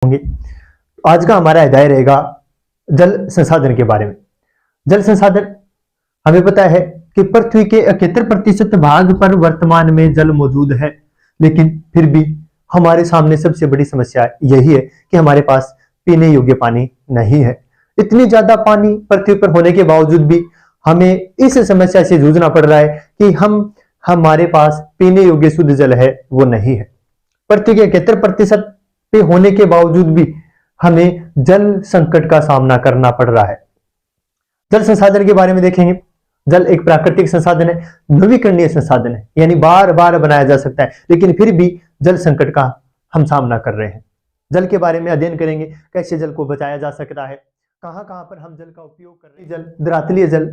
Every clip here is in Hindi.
देखेंगे। आज का हमारा अध्याय रहेगा जल संसाधन के बारे में। जल संसाधन हमें पता है कि पृथ्वी के 71% भाग पर वर्तमान में जल मौजूद है, लेकिन फिर भी हमारे सामने सबसे बड़ी समस्या यही है कि हमारे पास पीने योग्य पानी नहीं है। इतनी ज्यादा पानी पृथ्वी पर होने के बावजूद भी हमें इस समस्या से जूझना पड़ रहा है कि हमारे पास पीने योग्य शुद्ध जल है वो नहीं है। पृथ्वी के 71% पे होने के बावजूद भी हमें जल संकट का सामना करना पड़ रहा है। जल संसाधन के बारे में देखेंगे। जल एक प्राकृतिक संसाधन है, नवीकरणीय संसाधन है, यानी बार बार बनाया जा सकता है, लेकिन फिर भी जल संकट का हम सामना कर रहे हैं। जल के बारे में अध्ययन करेंगे, कैसे जल को बचाया जा सकता है, कहां कहां पर हम जल का उपयोग कर रहे हैं। जल, धरातलीय जल,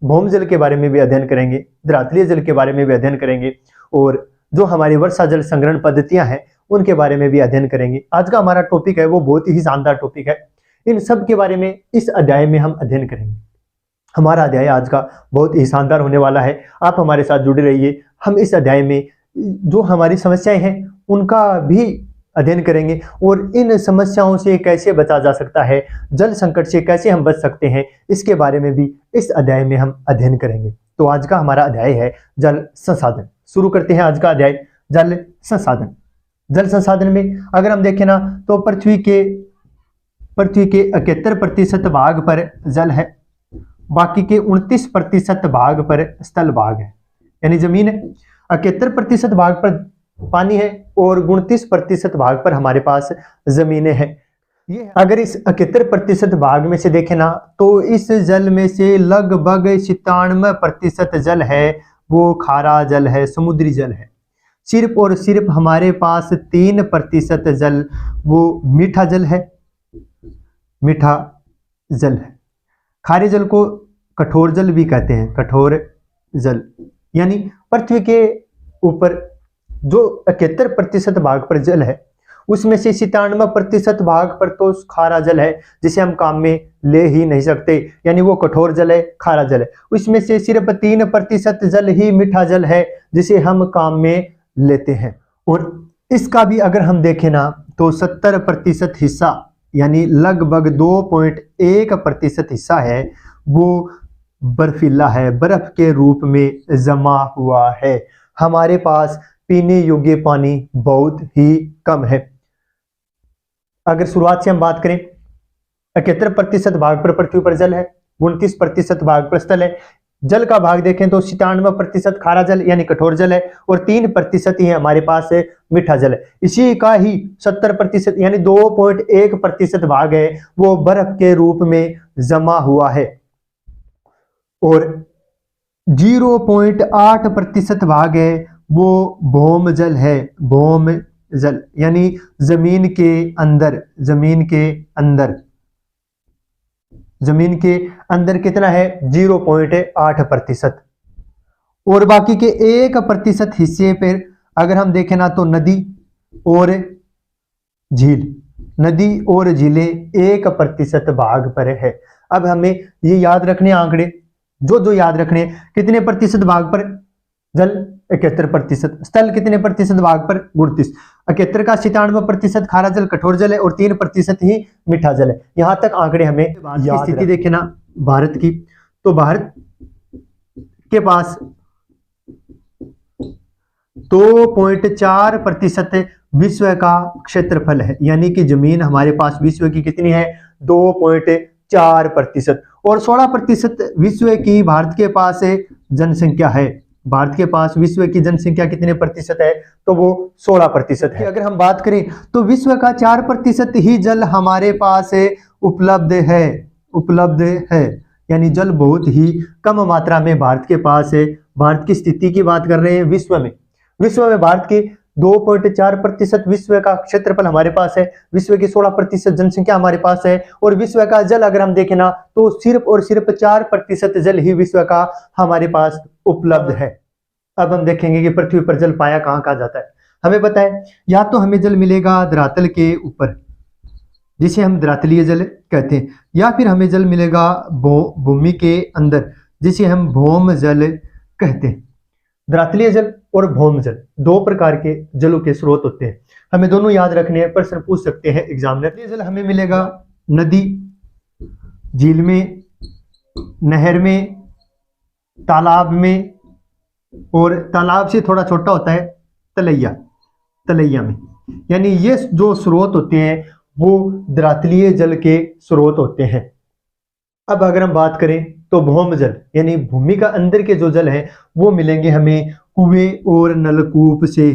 भौम जल के बारे में भी अध्ययन करेंगे, धरातलीय जल के बारे में भी अध्ययन करेंगे, और जो हमारी वर्षा जल संग्रहण पद्धतियां हैं उनके बारे में भी अध्ययन करेंगे। आज का हमारा टॉपिक है वो बहुत ही शानदार टॉपिक है। इन सब के बारे में इस अध्याय में हम अध्ययन करेंगे। हमारा अध्याय आज का बहुत ही शानदार होने वाला है। आप हमारे साथ जुड़े रहिए। हम इस अध्याय में जो हमारी समस्याएं हैं उनका भी अध्ययन करेंगे, और इन समस्याओं से कैसे बचा जा सकता है, जल संकट से कैसे हम बच सकते हैं, इसके बारे में भी इस अध्याय में हम अध्ययन करेंगे। तो आज का हमारा अध्याय है जल संसाधन। शुरू करते हैं आज का अध्याय जल संसाधन। जल संसाधन में अगर हम देखें ना तो पृथ्वी के 71% भाग पर जल है, बाकी के 29% भाग पर स्थल भाग है, यानी जमीन है। 71% भाग पर पानी है और 29% भाग पर हमारे पास जमीनें हैं। ये अगर इस 71% भाग में से देखें ना तो इस जल में से लगभग 97% जल है वो खारा जल है, समुद्री जल है। सिर्फ और सिर्फ हमारे पास 3% जल वो मीठा जल है, मीठा जल है। खारे जल को कठोर जल भी कहते हैं, कठोर जल। यानी पृथ्वी के ऊपर जो 71% भाग पर जल है उसमें से 97% भाग पर तो खारा जल है जिसे हम काम में ले ही नहीं सकते, यानी वो कठोर जल है, खारा जल है। उसमें से सिर्फ 3% जल ही मीठा जल है जिसे हम काम में लेते हैं। और इसका भी अगर हम देखें ना तो 70% हिस्सा यानी लगभग 2.1% हिस्सा है वो बर्फीला है, बर्फ के रूप में जमा हुआ है। हमारे पास पीने योग्य पानी बहुत ही कम है। अगर शुरुआत से हम बात करें, 71% भाग पर पृथ्वी पर जल है, 29% भाग पर स्थल है। जल का भाग देखें तो 97% खारा जल यानी कठोर जल है और 3% ही हमारे पास मीठा जल है। इसी का ही 70% यानी 2.1% भाग है वो बर्फ के रूप में जमा हुआ है, और 0.8% भाग है वो भौम जल है, भौम जल यानी जमीन के अंदर, जमीन के अंदर कितना है 0.8%। और बाकी के 1% हिस्से पर अगर हम देखें ना तो नदी और झीलें 1% भाग पर है। अब हमें ये याद रखने आंकड़े जो याद रखने, कितने प्रतिशत भाग पर जल 71%, स्थल कितने प्रतिशत भाग पर 29, 71 का 97% खारा जल कठोर जल है और 3% ही मीठा जल है। यहां तक आंकड़े हमें याद। स्थिति देखें ना भारत की, तो भारत के पास 2.4% विश्व का क्षेत्रफल है, यानी कि जमीन हमारे पास विश्व की कितनी है 2.4%, और 16% विश्व की भारत के पास जनसंख्या है। भारत के पास विश्व की जनसंख्या कितने प्रतिशत है तो वो 16% है। अगर हम बात करें तो विश्व का 4% ही जल हमारे पास उपलब्ध है, यानी जल बहुत ही कम मात्रा में भारत के पास है। भारत की स्थिति की बात कर रहे हैं विश्व में भारत के 2.4% विश्व का क्षेत्रफल हमारे पास है, विश्व की 16% जनसंख्या हमारे पास है, और विश्व का जल अगर हम देखें ना तो सिर्फ और सिर्फ 4% जल ही विश्व का हमारे पास उपलब्ध है। अब हम देखेंगे कि पृथ्वी पर जल पाया कहाँ जाता है। हमें पता है या तो हमें जल मिलेगा धरातल के ऊपर जिसे हम धरातलीय जल कहते हैं, या फिर हमें जल मिलेगा भूमि के अंदर जिसे हम भौम जल कहते हैं। द्रातलीय जल और भौम जल, दो प्रकार के जलों के स्रोत होते हैं, हमें दोनों याद रखने हैं, प्रश्न पूछ सकते हैं एग्जामिनर। जल हमें मिलेगा नदी, झील में, नहर में, तालाब में, और तालाब से थोड़ा छोटा होता है तलैया, तलैया में। यानी ये जो स्रोत होते हैं वो द्रातलीय जल के स्रोत होते हैं। अब अगर हम बात करें तो भौम जल यानी भूमि का अंदर के जो जल है वो मिलेंगे हमें कुएं और नलकूप से,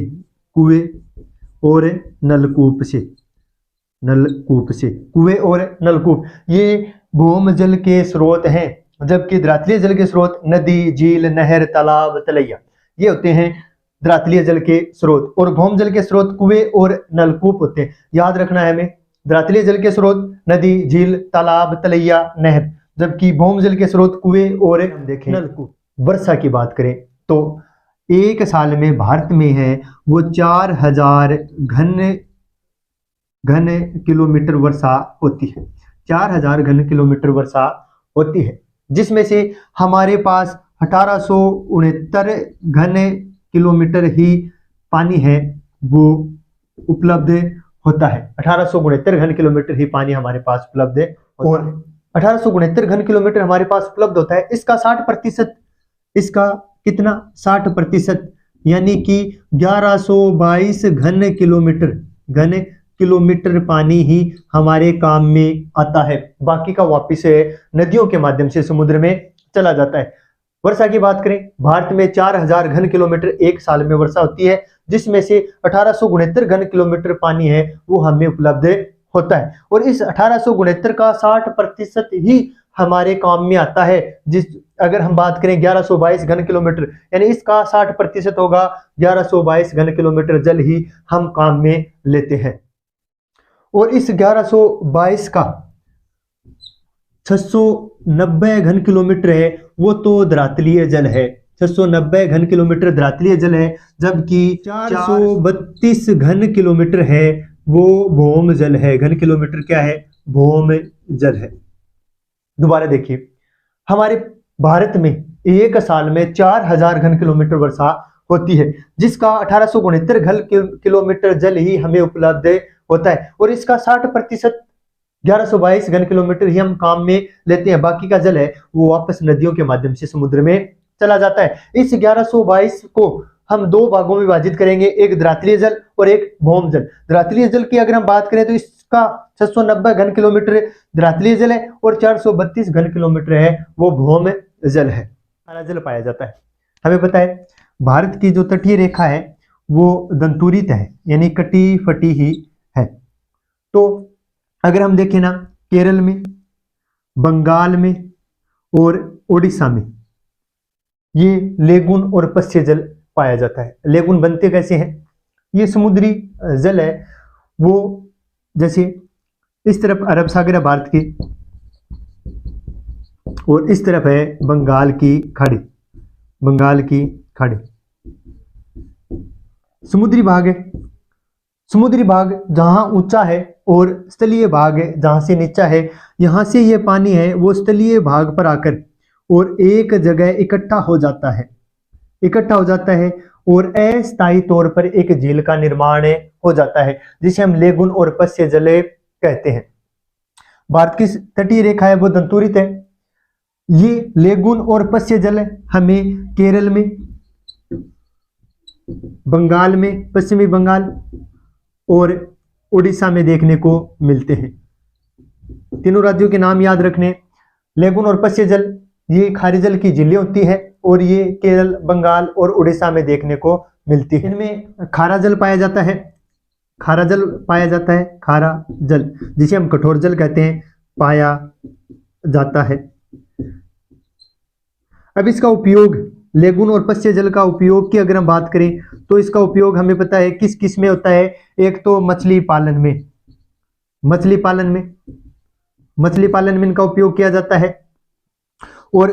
कुएं और नलकूप से, नलकूप से, कुएं और नलकूप ये भौम जल के स्रोत हैं। जबकि द्रातलीय जल के स्रोत नदी, झील, नहर, तालाब, तलैया ये होते हैं द्रातलीय जल के स्रोत, और भौम जल के स्रोत कुएं और नलकूप होते हैं। याद रखना है हमें, द्रातलीय जल के स्रोत नदी, झील, तालाब, तलैया, नहर, जबकि भौम जल के स्रोत कुएं और देखें नलकूप। वर्षा की बात करें तो एक साल में भारत में है वो 4000 घन किलोमीटर वर्षा होती है, 4000 घन किलोमीटर वर्षा होती है, जिसमें से हमारे पास 1869 घन किलोमीटर ही पानी है वो उपलब्ध होता है। 1869 घन किलोमीटर ही पानी हमारे पास उपलब्ध है, और 1869 घन किलोमीटर हमारे पास उपलब्ध होता है। इसका 60%, इसका कितना 60%, यानी कि 1122 घन किलोमीटर पानी ही हमारे काम में आता है, बाकी का वापिस नदियों के माध्यम से समुद्र में चला जाता है। वर्षा की बात करें, भारत में 4000 घन किलोमीटर एक साल में वर्षा होती है, जिसमें से 1869 घन किलोमीटर पानी है वो हमें उपलब्ध होता है, और इस 1869 का 60% ही हमारे काम में आता है। जिस अगर हम बात करें 1122 घन किलोमीटर, यानी इसका 60% होगा, 1122 घन किलोमीटर जल ही हम काम में लेते हैं। और इस 1122 का 690 घन किलोमीटर है वो तो द्रातलीय जल है, 690 घन किलोमीटर द्रातलीय जल है, जबकि 432 घन किलोमीटर है वो भौम जल है। घन किलोमीटर क्या है? भौम जल है। दोबारा देखिए, हमारे भारत में एक साल में 4000 घन किलोमीटर वर्षा होती है, जिसका 1869 घन किलोमीटर जल ही हमें उपलब्ध होता है, और इसका 60% 1122 घन किलोमीटर ही हम काम में लेते हैं, बाकी का जल है वो वापस नदियों के माध्यम से समुद्र में चला जाता है। इस 1122 को हम दो भागों में विभाजित करेंगे, एक द्रातलीय जल और एक भौम जल। द्रातलीय जल की अगर हम बात करें तो इसका 690 घन किलोमीटर द्रातलीय जल है, और 432 घन किलोमीटर है वो भौम जल है। खारा जल पाया जाता है। हमें पता है भारत की जो तटीय रेखा है वो दंतुरित है, यानी कटी फटी ही है। तो अगर हम देखें ना, केरल में, बंगाल में और उड़ीसा में ये लेगुन और पश्य जल पाया जाता है। लेगुन बनते कैसे हैं? ये समुद्री जल है वो, जैसे इस तरफ अरब सागर है भारत की, और इस तरफ है बंगाल की खाड़ी, बंगाल की खाड़ी समुद्री भाग है। समुद्री भाग जहां ऊंचा है और स्थलीय भाग है जहां से नीचा है, यहां से ये पानी है वो स्थलीय भाग पर आकर और एक जगह इकट्ठा हो जाता है, इकट्ठा हो जाता है, और अस्थायी तौर पर एक झील का निर्माण हो जाता है, जिसे हम लेगुन और पश्य जल कहते हैं। भारत की तटीय रेखा है वो दंतुरित है। ये लेगुन और पश्य जल हमें केरल में, बंगाल में, पश्चिमी बंगाल और उड़ीसा में देखने को मिलते हैं। तीनों राज्यों के नाम याद रखने, लेगुन और पश्य जल ये खारे जल की झीलें होती है, और ये केरल, बंगाल और उड़ीसा में देखने को मिलती है। इनमें खारा जल पाया जाता है, खारा जल पाया जाता है, खारा जल जिसे हम कठोर जल कहते हैं, पाया जाता है। अब इसका उपयोग, लेगुन और पश्य जल का उपयोग की अगर हम बात करें तो इसका उपयोग हमें पता है किस किस में होता है। एक तो मछली पालन में, मछली पालन में, मछली पालन में इनका उपयोग किया जाता है, और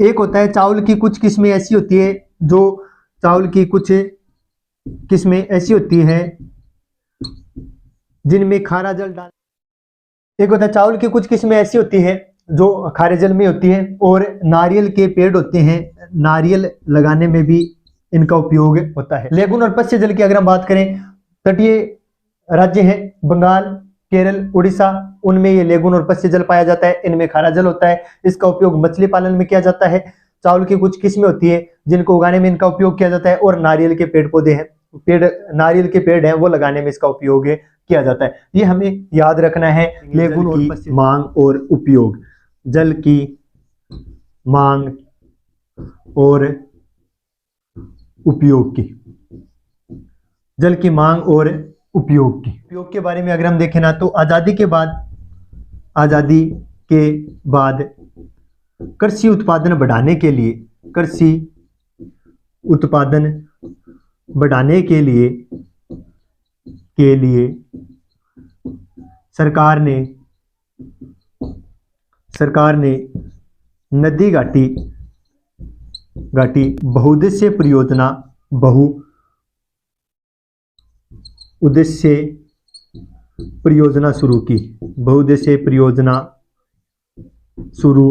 एक होता है चावल की कुछ किस्में ऐसी होती है जो, चावल की कुछ किस्में ऐसी होती है जिनमें खारा जल डाल, एक होता है चावल की कुछ किस्में ऐसी होती है जो खारे जल में होती है, और नारियल के पेड़ होते हैं, नारियल लगाने में भी इनका उपयोग होता है। लेगुन और पश्य जल की अगर हम बात करें, तटीय राज्य हैं बंगाल, केरल, उड़ीसा, उनमें ये लेगुन और पश्य जल पाया जाता है। इनमें खारा जल होता है। इसका उपयोग मछली पालन में किया जाता है। चावल की कुछ किस्में होती है जिनको उगाने में इनका उपयोग किया जाता है। और नारियल के पेड़ पौधे हैं, नारियल के पेड़ हैं, वो लगाने में इसका उपयोग किया जाता है। ये हमें याद रखना है। लेगुन और पश्य मांग और उपयोग, जल की मांग और उपयोग की, जल की मांग और उपयोग के बारे में अगर हम देखें ना, तो आजादी के बाद कृषि उत्पादन बढ़ाने के लिए सरकार ने नदी घाटी बहुउद्देश्य परियोजना शुरू की। बहुउद्देश्य परियोजना शुरू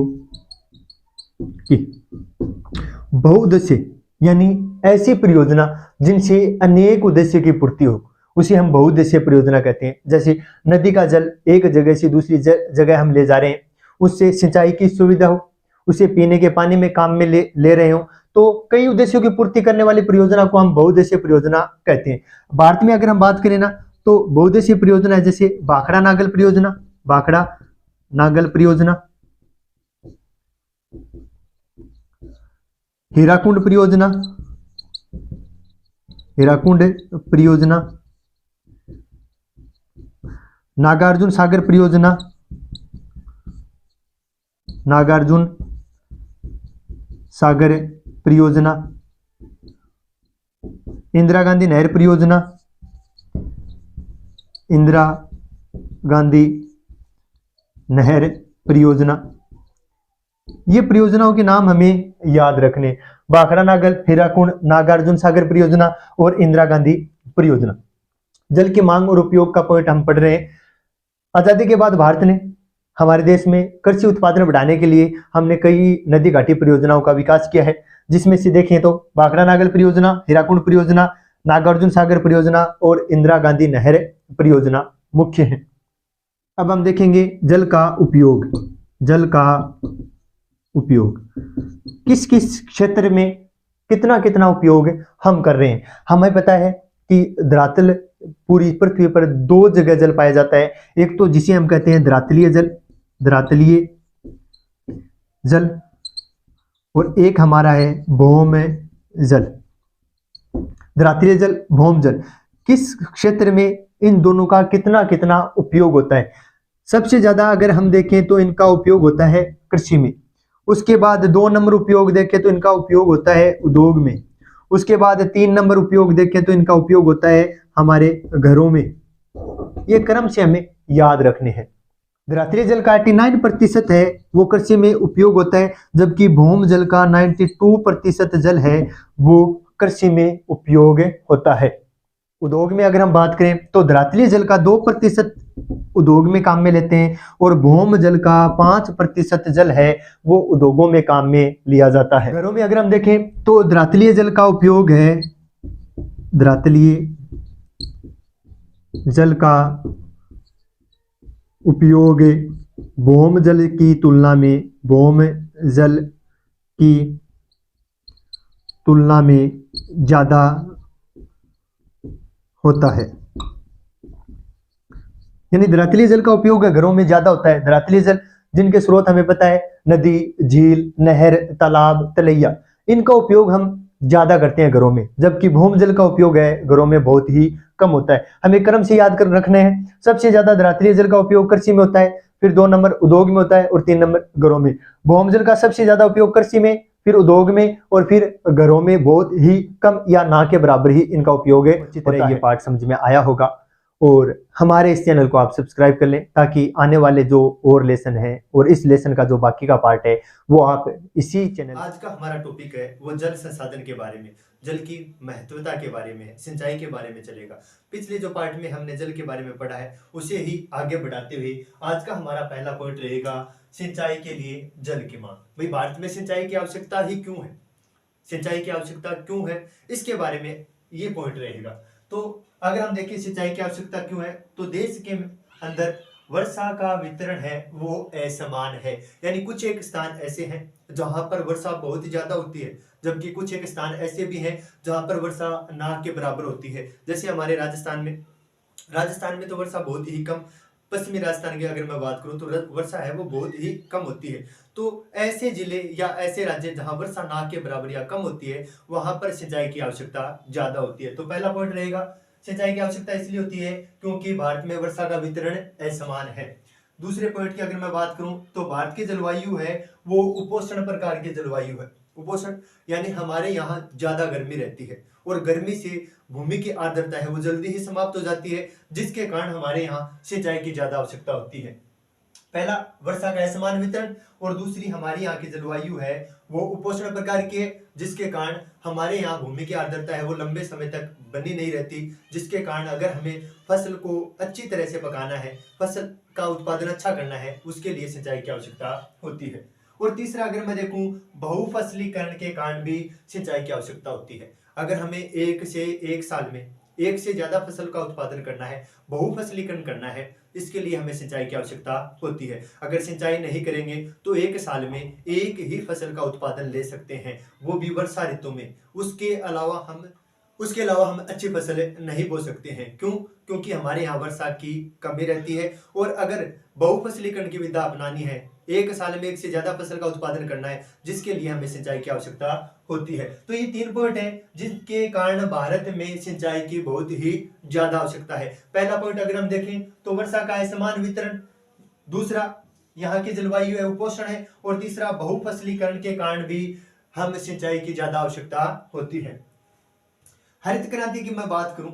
की। बहुउद्देश्य यानी ऐसी परियोजना जिनसे अनेक उद्देश्य की पूर्ति हो, उसे हम बहुउद्देशीय परियोजना कहते हैं। जैसे नदी का जल एक जगह से दूसरी जगह हम ले जा रहे हैं, उससे सिंचाई की सुविधा हो, उसे पीने के पानी में काम में ले रहे हो, तो कई उद्देश्यों की पूर्ति करने वाली परियोजना को हम बहुउद्देशीय परियोजना कहते हैं। भारत में अगर हम बात करें ना, तो बहुउद्देशीय परियोजना है जैसे भाखड़ा नागल परियोजना, हीराकुंड परियोजना, नागार्जुन सागर परियोजना, इंदिरा गांधी नहर परियोजना, ये परियोजनाओं के नाम हमें याद रखने, भाखड़ा नागल, हीराकुंड, नागार्जुन सागर परियोजना और इंदिरा गांधी परियोजना। जल की मांग और उपयोग का पॉइंट हम पढ़ रहे हैं। आजादी के बाद भारत ने, हमारे देश में कृषि उत्पादन बढ़ाने के लिए हमने कई नदी घाटी परियोजनाओं का विकास किया है, जिसमें से देखें तो भाखड़ा नागल परियोजना, हीराकुंड परियोजना, नागार्जुन सागर परियोजना और इंदिरा गांधी नहर परियोजना मुख्य है। अब हम देखेंगे जल का उपयोग किस किस क्षेत्र में कितना कितना उपयोग हम कर रहे हैं। हमें पता है कि धरातल पूरी पृथ्वी पर दो जगह जल पाया जाता है। एक तो जिसे हम कहते हैं धरातलीय जल, और एक हमारा है भौम जल। धरातलीय जल, भौम जल, किस क्षेत्र में इन दोनों का कितना कितना उपयोग होता है। सबसे ज्यादा अगर हम देखें तो इनका उपयोग होता है कृषि में। उसके बाद 2 नंबर उपयोग देखें तो इनका उपयोग होता है उद्योग में। उसके बाद 3 नंबर उपयोग देखें तो इनका उपयोग होता है हमारे घरों में। ये क्रम से हमें याद रखने हैं। धरातलीय जल का 89% है वो कृषि में उपयोग होता है, जबकि भौम जल का 92% जल है वो कृषि में उपयोग होता है। उद्योग में अगर हम बात करें तो धरातलीय जल का 2% उद्योग में काम में लेते हैं, और भौम जल का 5% जल है वो उद्योगों में काम में लिया जाता है। घरों में अगर हम देखें तो धरातलीय जल का उपयोग है, धरातलीय जल का उपयोग भौम जल की तुलना में ज्यादा होता है। यानी धरातलीय जल का उपयोग घरों में ज्यादा होता है। धरातलीय जल जिनके स्रोत हमें पता है, नदी, झील, नहर, तालाब, तलैया, इनका उपयोग हम ज्यादा करते हैं घरों में, जबकि भौम जल का उपयोग है घरों में बहुत ही कम होता है। हमें क्रम से याद कर रखने हैं। सबसे ज्यादा धरातलीय जल का उपयोग कृषि में होता है, फिर 2 नंबर उद्योग में होता है, और 3 नंबर घरों में। भौम जल का सबसे ज्यादा उपयोग कृषि में, फिर उद्योग में, और फिर घरों में बहुत ही कम या ना के बराबर ही इनका उपयोग है। अच्छी तरह ये पाठ समझ में आया होगा, और हमारे इस चैनल को आप सब्सक्राइब कर लें ताकि आने वाले जो और लेसन है और इस लेसन का जो बाकी का पार्ट है वो आप इसी चैनल। आज का हमारा टॉपिक है वो जल संसाधन के बारे में, जल की महत्वता के बारे में, सिंचाई के बारे में चलेगा। पिछले जो पार्ट में हमने जल के बारे में पढ़ा है उसे ही आगे बढ़ाते हुए आज का हमारा पहला पॉइंट रहेगा सिंचाई के लिए जल की मांग। भाई भारत में सिंचाई की आवश्यकता ही क्यों है? सिंचाई की आवश्यकता क्यों है, इसके बारे में ये पॉइंट रहेगा। तो अगर हम देखें सिंचाई की आवश्यकता क्यों है, तो देश के अंदर वर्षा का वितरण है वो असमान है। यानी कुछ एक स्थान ऐसे हैं जहां पर वर्षा बहुत ही ज्यादा होती है, जबकि कुछ एक स्थान ऐसे भी हैं जहां पर वर्षा ना के बराबर होती है। जैसे हमारे राजस्थान में तो वर्षा बहुत ही कम, पश्चिमी राजस्थान की अगर मैं बात करूं तो वर्षा है वो बहुत ही कम होती है। तो ऐसे जिले या ऐसे राज्य जहां वर्षा ना के बराबर या कम होती है, वहां पर सिंचाई की आवश्यकता ज्यादा होती है। तो पहला पॉइंट रहेगा, सिंचाई की आवश्यकता इसलिए होती है क्योंकि भारत में वर्षा का वितरण असमान है। दूसरे पॉइंट की अगर मैं बात करूं तो भारत की जलवायु है वो उपोष्ण प्रकार की जलवायु है। उपोष्ण यानी हमारे यहाँ ज्यादा गर्मी रहती है और गर्मी से भूमि की आर्द्रता है वो जल्दी ही समाप्त हो जाती है, जिसके कारण हमारे यहाँ सिंचाई की ज्यादा आवश्यकता होती है। पहला वर्षा का असमान वितरण, और दूसरी हमारी यहाँ की जलवायु है वो उपोष्ण प्रकार की है, जिसके कारण हमारे यहाँ भूमि की आर्द्रता है वो लंबे समय तक बनी नहीं रहती, जिसके कारण अगर हमें फसल को अच्छी तरह से पकाना है, फसल का उत्पादन अच्छा करना है, उसके लिए सिंचाई की आवश्यकता होती है। और तीसरा अगर मैं देखूं, बहुफसलीकरण के कारण भी सिंचाई की आवश्यकता होती है। अगर हमें एक साल में एक से ज्यादा फसल का उत्पादन करना है, बहुफसलीकरण करना है, इसके लिए हमें सिंचाई की आवश्यकता होती है। अगर सिंचाई नहीं करेंगे तो एक साल में एक ही फसल का उत्पादन ले सकते हैं, वो भी वर्षा ऋतु में। उसके अलावा हम अच्छी फसलें नहीं बो सकते हैं। क्यों? क्योंकि हमारे यहाँ वर्षा की कमी रहती है। और अगर बहुफसलीकरण की विधा अपनानी है, एक साल में एक से ज्यादा फसल का उत्पादन करना है, जिसके लिए हमें सिंचाई की आवश्यकता होती है। तो ये 3 पॉइंट हैं जिसके कारण भारत में सिंचाई की बहुत ही ज्यादा आवश्यकता है। पहला पॉइंट अगर हम देखें तो वर्षा का असमान वितरण, दूसरा यहाँ की जलवायु है उपोष्ण है, और तीसरा बहुफसलीकरण के कारण भी हम सिंचाई की ज्यादा आवश्यकता होती है। हरित क्रांति की मैं बात करूं,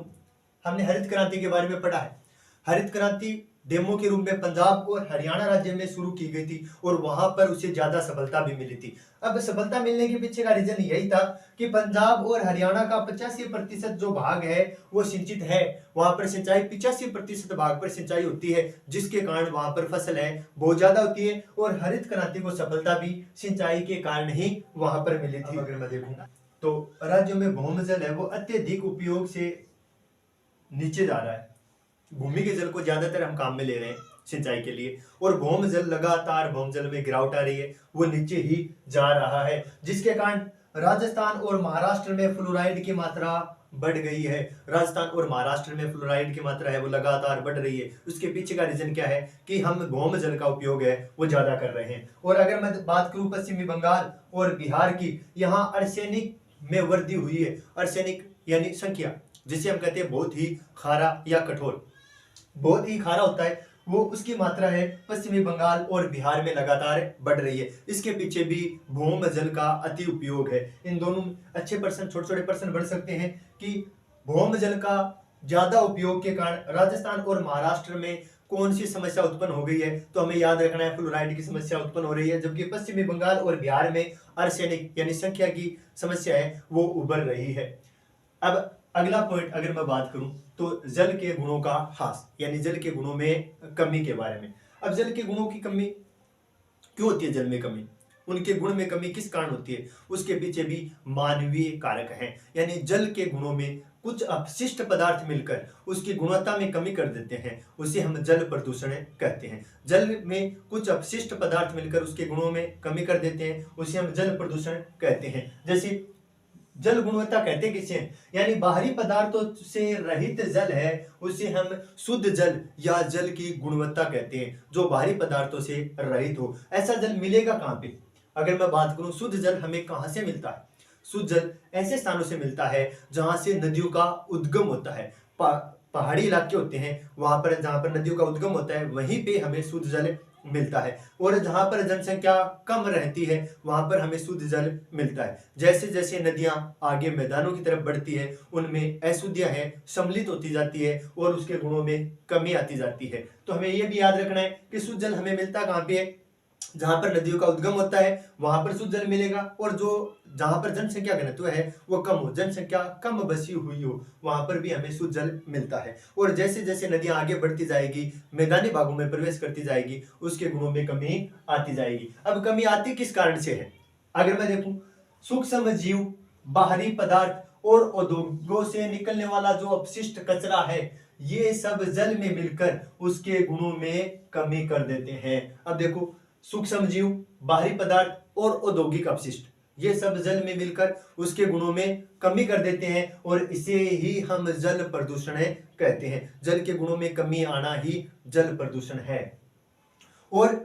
हमने हरित क्रांति के बारे में पढ़ा है। हरित क्रांति डेमो के रूप में पंजाब और हरियाणा राज्य में शुरू की गई थी और वहां पर उसे ज्यादा सफलता भी मिली थी। अब सफलता मिलने के पीछे का रीजन यही था कि पंजाब और हरियाणा का 85% जो भाग है वो सिंचित है, वहां पर सिंचाई 85% भाग पर सिंचाई होती है, जिसके कारण वहां पर फसल है बहुत ज्यादा होती है। और हरित क्रांति को सफलता भी सिंचाई के कारण ही वहां पर मिली थी। अगर मैं देखूं तो राज्यों में भूमि जल है वो अत्यधिक उपयोग से नीचे जा रहा है। भूमि के जल को ज्यादातर हम काम में ले रहे हैं सिंचाई के लिए, और भूमि जल लगातार भूमि जल में गिरावट आ रही है, वो नीचे ही जा रहा है, जिसके कारण राजस्थान और महाराष्ट्र में फ्लोराइड की मात्रा बढ़ गई है। राजस्थान और महाराष्ट्र में फ्लोराइड की मात्रा है वो लगातार बढ़ रही है। उसके पीछे का रीजन क्या है कि हम भूमि जल का उपयोग है वो ज्यादा कर रहे हैं। और अगर मैं बात करूं पश्चिमी बंगाल और बिहार की, यहाँ आर्सेनिक में वृद्धि हुई है। आर्सेनिक यानी संख्या, जिसे हम कहते हैं बहुत ही खारा या कठोर, बहुत ही खारा होता है वो, उसकी मात्रा है पश्चिमी बंगाल और बिहार में लगातार बढ़ रही है। इसके पीछे भी भूमि जल का अति उपयोग है। इन दोनों अच्छे पर्सन, छोटे छोटे पर्सन बढ़ सकते हैं कि भूमि जल का ज्यादा उपयोग के कारण राजस्थान और महाराष्ट्र में कौन सी समस्या उत्पन्न हो गई है, तो हमें याद रखना है फ्लोराइड की समस्या उत्पन्न हो रही है, जबकि पश्चिमी बंगाल और बिहार में आर्सेनिक यानी संख्या की समस्या है वो उभर रही है। अब अगला पॉइंट अगर मैं बात करूं तो जल के गुणों का ह्रास, यानी जल के गुणों में कमी के बारे में। अब जल के गुणों की कमी क्यों होती है, जल में कमी, उनके गुण में कमी किस कारण होती है, उसके पीछे भी मानवीय कारक हैं। यानी जल के गुणों में कुछ अपशिष्ट पदार्थ मिलकर उसकी गुणवत्ता में कमी कर देते हैं, उसे हम जल प्रदूषण कहते हैं। जल में कुछ अपशिष्ट पदार्थ मिलकर उसके गुणों में कमी कर देते हैं, उसे हम जल प्रदूषण कहते हैं। जैसे जल गुणवत्ता कहते किसे हैं, यानी बाहरी पदार्थों से रहित जल है उसे हम शुद्ध जल या जल की गुणवत्ता कहते हैं, जो बाहरी पदार्थों से रहित हो। ऐसा जल मिलेगा कहाँ पे? अगर मैं बात करूं शुद्ध जल हमें कहां से मिलता है? शुद्ध जल ऐसे स्थानों से मिलता है जहां से नदियों का उद्गम होता है। पहाड़ी इलाके होते हैं वहां पर, जहां पर नदियों का उद्गम होता है वहीं पे हमें शुद्ध जल मिलता है। और जहां पर जनसंख्या कम रहती है वहां पर हमें शुद्ध जल मिलता है। जैसे जैसे नदियां आगे मैदानों की तरफ बढ़ती है उनमें अशुद्धियां हैं सम्मिलित होती जाती है और उसके गुणों में कमी आती जाती है। तो हमें यह भी याद रखना है कि शुद्ध जल हमें मिलता कहाँ पे है, जहां पर नदियों का उद्गम होता है वहां पर शुद्ध जल मिलेगा, और जो जहां पर जनसंख्या घनत्व है वो कम हो, जनसंख्या कम बसी हुई हो, वहां पर भी हमें शुद्ध जल मिलता है। और जैसे जैसे नदियां आगे बढ़ती जाएगी, मैदानी भागों में प्रवेश करती जाएगी, उसके गुणों में कमी आती जाएगी। अब कमी आती किस कारण से है? अगर मैं देखूं सूक्ष्म जीव बाहरी पदार्थ और उद्योगों से निकलने वाला जो अपशिष्ट कचरा है, ये सब जल में मिलकर उसके गुणों में कमी कर देते हैं। अब देखो, सूक्ष्म जीव, बाहरी पदार्थ और औद्योगिक अपशिष्ट, ये सब जल में मिलकर उसके गुणों में कमी कर देते हैं और इसे ही हम जल प्रदूषण कहते हैं। जल के गुणों में कमी आना ही जल प्रदूषण है। और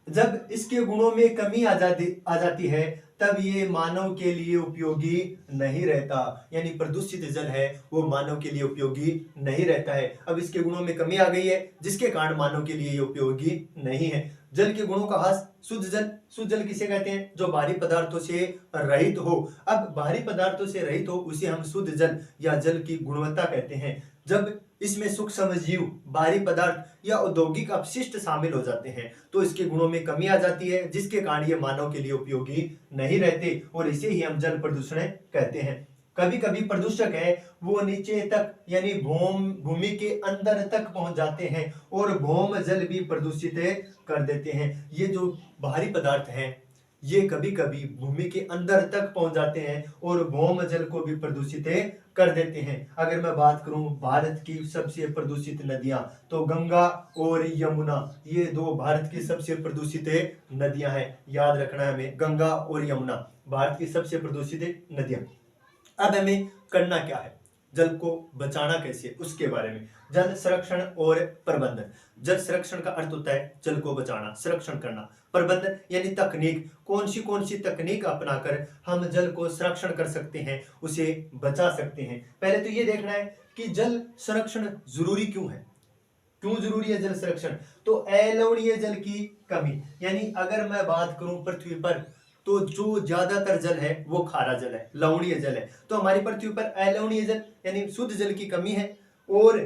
जब इसके गुणों में कमी आ जाती है, तब ये मानव के लिए उपयोगी नहीं रहता, यानी प्रदूषित जल है वो मानव के लिए उपयोगी नहीं रहता है। अब इसके गुणों में कमी आ गई है, जिसके कारण मानव के लिए ये उपयोगी नहीं है। जल के गुणों का ह्रास। शुद्ध जल किसे कहते हैं? जो बाहरी पदार्थों से रहित हो। अब बाहरी पदार्थों से रहित हो उसे हम शुद्ध जल या जल की गुणवत्ता कहते हैं। जब इसमें सूक्ष्म जीव, बाहरी पदार्थ या औद्योगिक अपशिष्ट शामिल हो जाते हैं तो इसके गुणों में कमी आ जाती है, जिसके कारण ये मानव के लिए उपयोगी नहीं रहते और इसे ही हम जल प्रदूषण कहते हैं। कभी कभी प्रदूषक है वो नीचे तक यानी भूमि के अंदर तक पहुंच जाते हैं और भौम जल भी प्रदूषित कर देते हैं। ये जो बाहरी पदार्थ हैं ये कभी कभी भूमि के अंदर तक पहुंच जाते हैं और भौम जल को भी प्रदूषित कर देते हैं। अगर मैं बात करूं भारत की सबसे प्रदूषित नदियां, तो गंगा और यमुना, ये दो भारत की सबसे प्रदूषित नदियां हैं। याद रखना है हमें, गंगा और यमुना भारत की सबसे प्रदूषित नदियां। अब हमें करना क्या है, जल को बचाना कैसे, उसके बारे में। जल संरक्षण और प्रबंधन। जल संरक्षण का अर्थ होता है जल को बचाना, संरक्षण करना। प्रबंधन यानी तकनीक, कौन सी तकनीक अपनाकर हम जल को संरक्षण कर सकते हैं, उसे बचा सकते हैं। पहले तो ये देखना है कि जल संरक्षण जरूरी क्यों है। क्यों जरूरी है जल संरक्षण? तो अलवणीय जल की कमी, यानी अगर मैं बात करूं पृथ्वी पर, तो जो ज्यादातर जल है वो खारा जल है, लवणीय जल है। तो हमारी पृथ्वी पर अलवणीय जल यानी शुद्ध जल की कमी है। और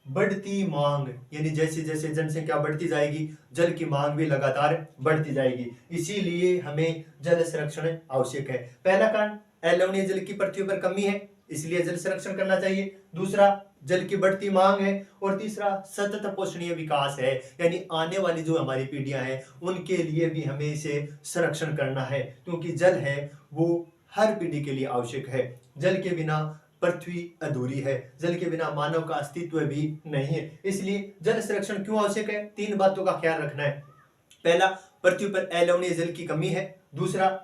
बढ़ती मांग, यानी जैसे जैसे जनसंख्या बढ़ती जाएगी जल की मांग भी लगातार बढ़ती जाएगी, इसीलिए हमें जल संरक्षण आवश्यक है। पहला कारण, अलवणीय जल की पृथ्वी पर कमी है इसलिए जल संरक्षण करना चाहिए। दूसरा, जल की बढ़ती मांग है। और तीसरा, सतत पोषणीय विकास है, यानी आने वाली जो हमारी पीढ़ियां हैं उनके लिए भी हमें इसे संरक्षण करना है, क्योंकि जल है वो हर पीढ़ी के लिए आवश्यक है। जल के बिना पृथ्वी अधूरी है, जल के बिना मानव का अस्तित्व भी नहीं है। इसलिए जल संरक्षण क्यों आवश्यक है, 3 बातों का ख्याल रखना है। पहला, पृथ्वी पर अलवणीय जल की कमी है। दूसरा,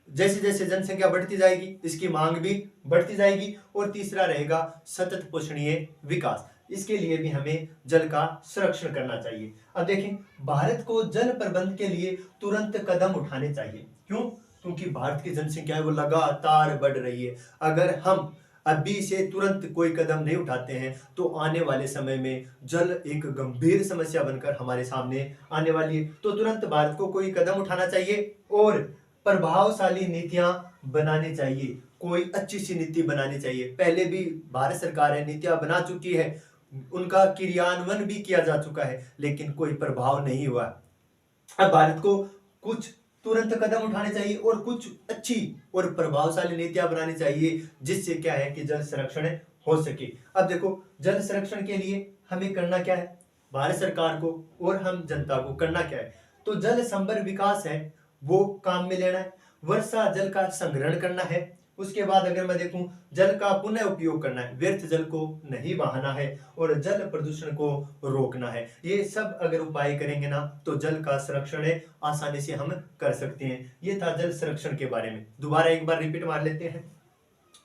जैसे जैसे जनसंख्या बढ़ती जाएगी इसकी मांग भी बढ़ती जाएगी। और तीसरा रहेगा सतत पोषणीय विकास, इसके लिए भी हमें जल का संरक्षण करना चाहिए। अब देखें, भारत को जल प्रबंधन के लिए तुरंत कदम उठाने चाहिए। क्यों? क्योंकि भारत की जनसंख्या है वो लगातार बढ़ रही है। अगर हम अभी से तुरंत कोई कदम नहीं उठाते हैं तो आने वाले समय में जल एक गंभीर समस्या बनकर हमारे सामने आने वाली है। तो तुरंत भारत को कोई कदम उठाना चाहिए और प्रभावशाली नीतियां बनानी चाहिए। कोई अच्छी सी नीति बनानी चाहिए। पहले भी भारत सरकार है नीतियां बना चुकी है, उनका क्रियान्वयन भी किया जा चुका है, लेकिन कोई प्रभाव नहीं हुआ। अब भारत को कुछ तुरंत कदम उठाने चाहिए और कुछ अच्छी और प्रभावशाली नीतियां बनानी चाहिए, जिससे क्या है कि जल संरक्षण हो सके। अब देखो, जल संरक्षण के लिए हमें करना क्या है, भारत सरकार को और हम जनता को करना क्या है। तो जल संभर विकास है वो काम में लेना है, वर्षा जल का संग्रहण करना है। उसके बाद अगर मैं देखूं, जल का पुनः उपयोग करना है, व्यर्थ जल को नहीं बहाना है और जल प्रदूषण को रोकना है। ये सब अगर उपाय करेंगे ना तो जल का संरक्षण आसानी से हम कर सकते हैं। ये था जल संरक्षण के बारे में। दोबारा एक बार रिपीट मार लेते हैं।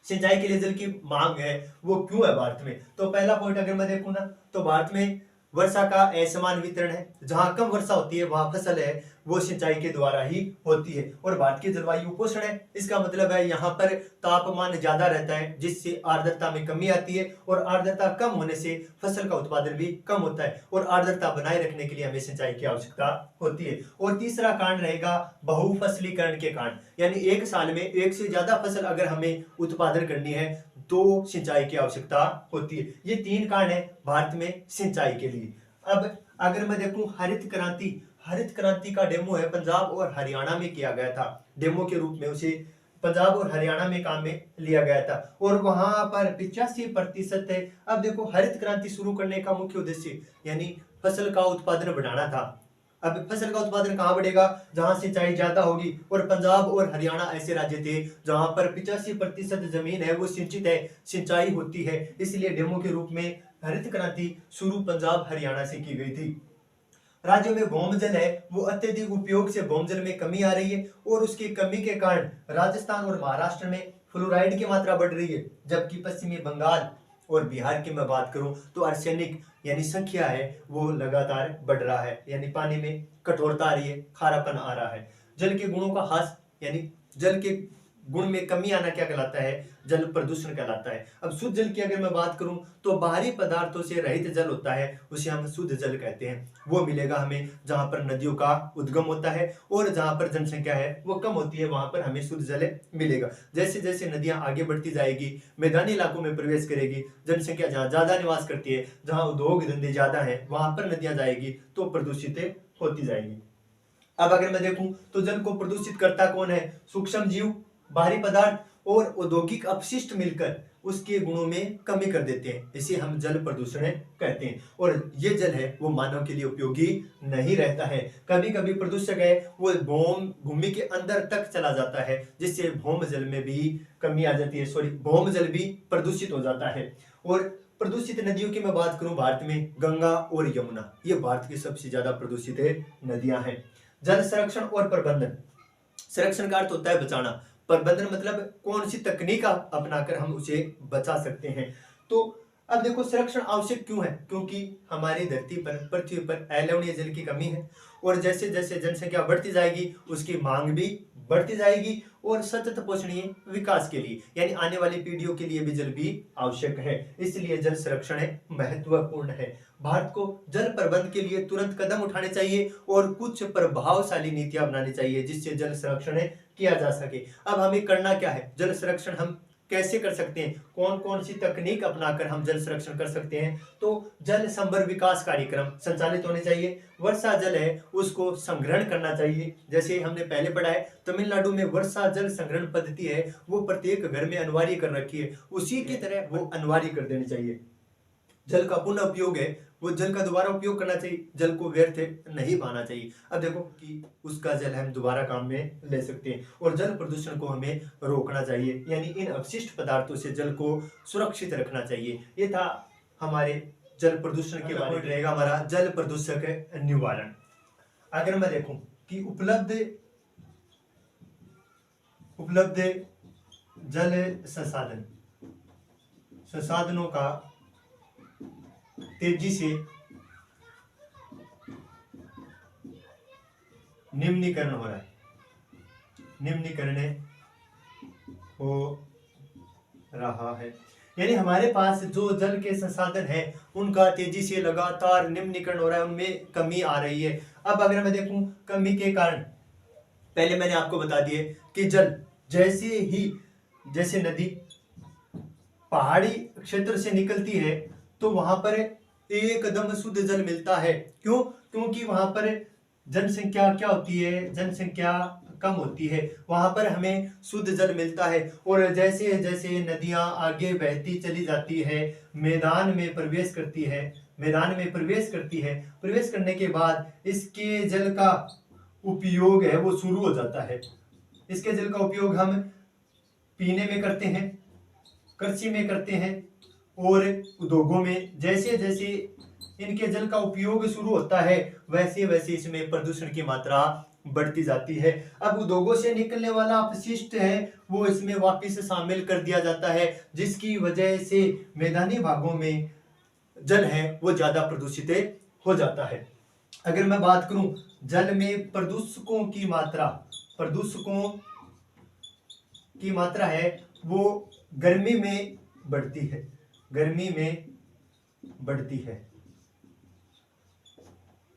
सिंचाई के लिए जल की मांग है वो क्यों है भारत में? तो पहला पॉइंट अगर मैं देखूं ना तो भारत में वर्षा का असमान वितरण है। जहां कम वर्षा होती है वहां फसल है वो सिंचाई के द्वारा ही होती है। और भारत की जलवायु उपोष्ण है, इसका मतलब है यहाँ पर तापमान ज्यादा रहता है जिससे आर्द्रता में कमी आती है और आर्द्रता कम होने से फसल का उत्पादन भी कम होता है और आर्द्रता बनाए रखने के लिए हमें सिंचाई की आवश्यकता होती है। और तीसरा कारण रहेगा बहुफसलीकरण के कारण, यानी एक साल में एक से ज्यादा फसल अगर हमें उत्पादन करनी है तो सिंचाई की आवश्यकता होती है। ये 3 कारण है भारत में सिंचाई के लिए। अब अगर मैं देखूं हरित क्रांति का डेमो है पंजाब और हरियाणा में किया गया था। डेमो के रूप में उसे पंजाब और हरियाणा में काम में लिया गया था और वहां पर 85% है। अब देखो, हरित क्रांति शुरू करने का मुख्य उद्देश्य यानी फसल का उत्पादन बढ़ाना था। अब फसल का उत्पादन कहाँ बढ़ेगा? जहां सिंचाई ज्यादा होगी। और पंजाब और हरियाणा ऐसे राज्य थे जहां पर 85% जमीन है वो सिंचित है, सिंचाई होती है। इसलिए डेमो के रूप में हरित क्रांति शुरू पंजाब हरियाणा से की गई थी। राज्यों में भौम जल है वो अत्यधिक उपयोग से भौम जल में कमी आ रही है, और उसकी कमी के कारण राजस्थान और महाराष्ट्र में फ्लोराइड की मात्रा बढ़ रही है। जबकि पश्चिमी बंगाल और बिहार की मैं बात करूं तो आर्सेनिक यानी संख्या है वो लगातार बढ़ रहा है, यानी पानी में कठोरता आ रही है, खारापन आ रहा है। जल के गुणों का ह्रास यानी जल के गुण में कमी आना क्या कहलाता है? जल प्रदूषण कहलाता है। अब शुद्ध जल की अगर मैं बात करूं तो बाहरी पदार्थों से रहित जल होता है, उसे हम शुद्ध जल कहते हैं। वो मिलेगा हमें जहां पर नदियों का उद्गम होता है और जहां पर जनसंख्या है वो कम होती है, वहां पर हमें शुद्ध जल मिलेगा। जैसे जैसे नदियां आगे बढ़ती जाएगी, मैदानी इलाकों में प्रवेश करेगी, जनसंख्या जहां ज्यादा निवास करती है, जहां उद्योग धंधे ज्यादा है, वहां पर नदियां जाएगी तो प्रदूषित होती जाएगी। अब अगर मैं देखूं तो जल को प्रदूषित करता कौन है? सूक्ष्म जीव, बाहरी पदार्थ और औद्योगिक अपशिष्ट मिलकर उसके गुणों में कमी कर देते हैं। इसे हम जल प्रदूषण कहते हैं। और ये जल है वो मानव के लिए उपयोगी नहीं रहता है। कभी कभी प्रदूषक है वो भूमि के अंदर तक चला जाता है, जिससे भौम जल में भी कमी आ जाती है, भौम जल भी प्रदूषित हो जाता है। और प्रदूषित नदियों की मैं बात करूं भारत में, गंगा और यमुना ये भारत की सबसे ज्यादा प्रदूषित नदियां हैं। जल संरक्षण और प्रबंधन। संरक्षण का अर्थ होता है बचाना, प्रबंधन मतलब कौन सी तकनीक अपनाकर हम उसे बचा सकते हैं। तो अब देखो संरक्षण आवश्यक क्यों है? क्योंकि हमारी धरती पर, पृथ्वी पर अलवणीय जल की कमी है, और जैसे जैसे जनसंख्या बढ़ती जाएगी उसकी मांग भी बढ़ती जाएगी, और सतत पोषणीय विकास के लिए यानी आने वाली पीढ़ियों के लिए भी जल भी आवश्यक है। इसलिए जल संरक्षण महत्वपूर्ण है। भारत को जल प्रबंधन के लिए तुरंत कदम उठाने चाहिए और कुछ प्रभावशाली नीतियां बनानी चाहिए जिससे जल संरक्षण किया जा सके। अब हमें करना क्या है? जल संरक्षण हम कैसे कर सकते हैं? कौन कौन सी तकनीक अपनाकर हम जल संरक्षण कर सकते हैं? तो जल संभर विकास कार्यक्रम संचालित होने चाहिए। वर्षा जल है उसको संग्रहण करना चाहिए। जैसे हमने पहले पढ़ा है तमिलनाडु में वर्षा जल संग्रहण पद्धति है वो प्रत्येक घर में अनिवार्य कर रखी है, उसी की तरह वो अनिवार्य कर देनी चाहिए। जल का पुनः उपयोग है वो जल का दोबारा उपयोग करना चाहिए, जल को व्यर्थ नहीं बहाना चाहिए। अब देखो कि उसका जल हम दोबारा काम में ले सकते हैं। और जल प्रदूषण को हमें रोकना चाहिए, यानी इन अपशिष्ट पदार्थों से जल को सुरक्षित रखना चाहिए। ये था हमारे जल प्रदूषण के बारे में रहेगा हमारा जल प्रदूषक निवारण। अगर मैं देखूं कि उपलब्ध जल संसाधनों का तेजी से निम्नीकरण हो रहा है, निम्नीकरण हो रहा है, यानी हमारे पास जो जल के संसाधन है उनका तेजी से लगातार निम्नीकरण हो रहा है, उनमें कमी आ रही है। अब अगर मैं देखूं कमी के कारण, पहले मैंने आपको बता दिए कि जल जैसे नदी पहाड़ी क्षेत्र से निकलती है तो वहां पर एकदम शुद्ध जल मिलता है। क्यों? क्योंकि वहां पर जनसंख्या क्या होती है? जनसंख्या कम होती है, वहां पर हमें शुद्ध जल मिलता है। और जैसे जैसे नदियां आगे बहती चली जाती है, मैदान में प्रवेश करती है, प्रवेश करने के बाद इसके जल का उपयोग है वो शुरू हो जाता है। इसके जल का उपयोग हम पीने में करते हैं, कृषि में करते हैं और उद्योगों में। जैसे जैसे इनके जल का उपयोग शुरू होता है वैसे वैसे इसमें प्रदूषण की मात्रा बढ़ती जाती है। अब उद्योगों से निकलने वाला अपशिष्ट है वो इसमें वापस शामिल कर दिया जाता है, जिसकी वजह से मैदानी भागों में जल है वो ज्यादा प्रदूषित हो जाता है। अगर मैं बात करूं जल में प्रदूषकों की मात्रा है वो गर्मी में बढ़ती है,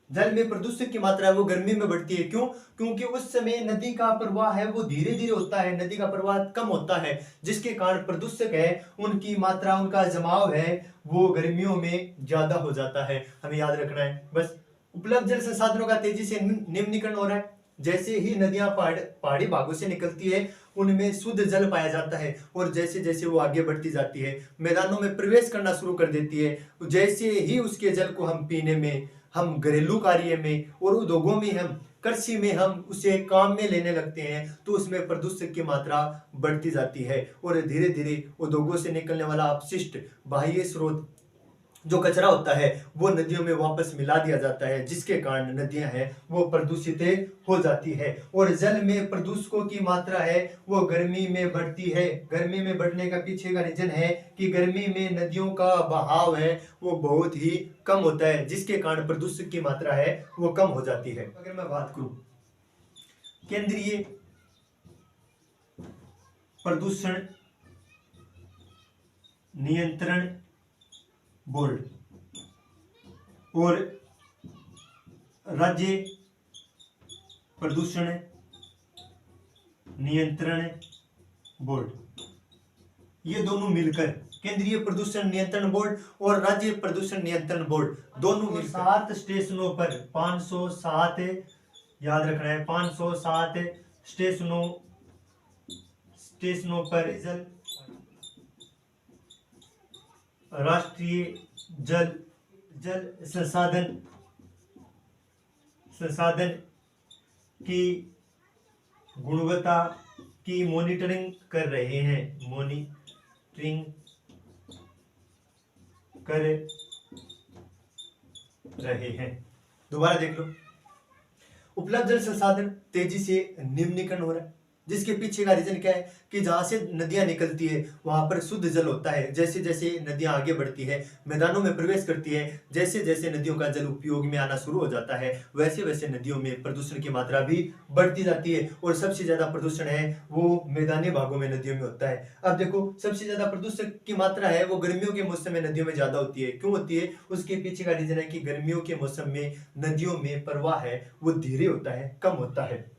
जल में प्रदूषक की मात्रा है वो गर्मी में बढ़ती है। क्यों? क्योंकि उस समय नदी का प्रवाह है वो धीरे धीरे होता है, नदी का प्रवाह कम होता है, जिसके कारण प्रदूषक है उनकी मात्रा, उनका जमाव है वो गर्मियों में ज्यादा हो जाता है। हमें याद रखना है बस। उपलब्ध जल संसाधनों का तेजी से निम्नीकरण हो रहा है। जैसे ही नदियां पहाड़ी भागों से निकलती है उनमें शुद्ध जल पाया जाता है, और जैसे जैसे वो आगे बढ़ती जाती है मैदानों में प्रवेश करना शुरू कर देती है, जैसे ही उसके जल को हम पीने में हम घरेलू कार्य में और उद्योगों में, हम कृषि में हम उसे काम में लेने लगते हैं तो उसमें प्रदूषण की मात्रा बढ़ती जाती है और धीरे धीरे उद्योगों से निकलने वाला अपशिष्ट बाह्य स्रोत जो कचरा होता है वो नदियों में वापस मिला दिया जाता है, जिसके कारण नदियां हैं वो प्रदूषित हो जाती है। और जल में प्रदूषकों की मात्रा है वो गर्मी में बढ़ती है। गर्मी में बढ़ने का पीछे का रीजन है कि गर्मी में नदियों का बहाव है वो बहुत ही कम होता है, जिसके कारण प्रदूषक की मात्रा है वो कम हो जाती है। अगर मैं बात करूं केंद्रीय प्रदूषण नियंत्रण बोर्ड और राज्य प्रदूषण नियंत्रण बोर्ड, ये दोनों मिलकर केंद्रीय प्रदूषण नियंत्रण बोर्ड और राज्य प्रदूषण नियंत्रण बोर्ड दोनों मिलकर 7 स्टेशनों पर 507, याद रखना है 507 स्टेशनों पर जल राष्ट्रीय जल संसाधन की गुणवत्ता की मॉनिटरिंग कर रहे हैं, मॉनिटरिंग कर रहे हैं। दोबारा देख लो, उपलब्ध जल संसाधन तेजी से निम्नीकरण हो रहा है, जिसके पीछे का रीजन क्या है कि जहां से नदियां निकलती है वहां पर शुद्ध जल होता है। जैसे जैसे नदियां आगे बढ़ती है, मैदानों में प्रवेश करती है, जैसे जैसे नदियों का जल उपयोग में आना शुरू हो जाता है, वैसे वैसे नदियों में प्रदूषण की मात्रा भी बढ़ती जाती है। और सबसे ज्यादा प्रदूषण है वो मैदानी भागों में नदियों में होता है। अब देखो, सबसे ज्यादा प्रदूषण की मात्रा है वो गर्मियों के मौसम में नदियों में ज्यादा होती है। क्यों होती है? उसके पीछे का रीजन है कि गर्मियों के मौसम में नदियों में प्रवाह है वो धीरे होता है, कम होता है।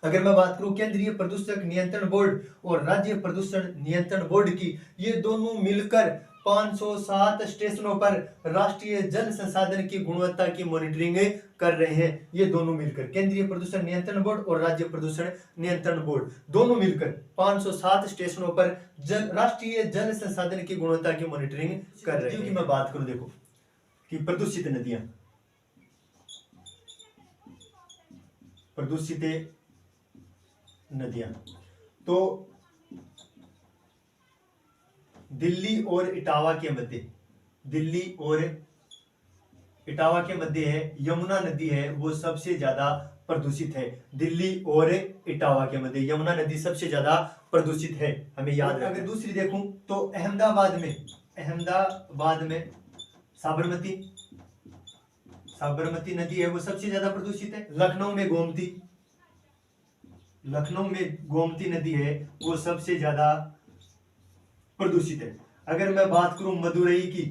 अगर मैं बात करूं केंद्रीय प्रदूषण नियंत्रण बोर्ड और राज्य प्रदूषण नियंत्रण बोर्ड की, ये दोनों मिलकर 507 स्टेशनों पर राष्ट्रीय जल संसाधन की गुणवत्ता की मॉनिटरिंग कर रहे हैं। ये दोनों मिलकर केंद्रीय प्रदूषण नियंत्रण बोर्ड और राज्य प्रदूषण नियंत्रण बोर्ड दोनों मिलकर 507 स्टेशनों पर राष्ट्रीय जल संसाधन की गुणवत्ता की मॉनिटरिंग कर रहे हैं। की मैं बात करूं, देखो कि प्रदूषित नदियां तो दिल्ली और इटावा के मध्य है यमुना नदी है वो सबसे ज्यादा प्रदूषित है। दिल्ली और इटावा के मध्य यमुना नदी सबसे ज्यादा प्रदूषित है, हमें याद रखना। अगर दूसरी देखूं तो अहमदाबाद में साबरमती नदी है वो सबसे ज्यादा प्रदूषित है। लखनऊ में गोमती नदी है वो सबसे ज्यादा प्रदूषित है। अगर मैं बात करूं मदुरई की,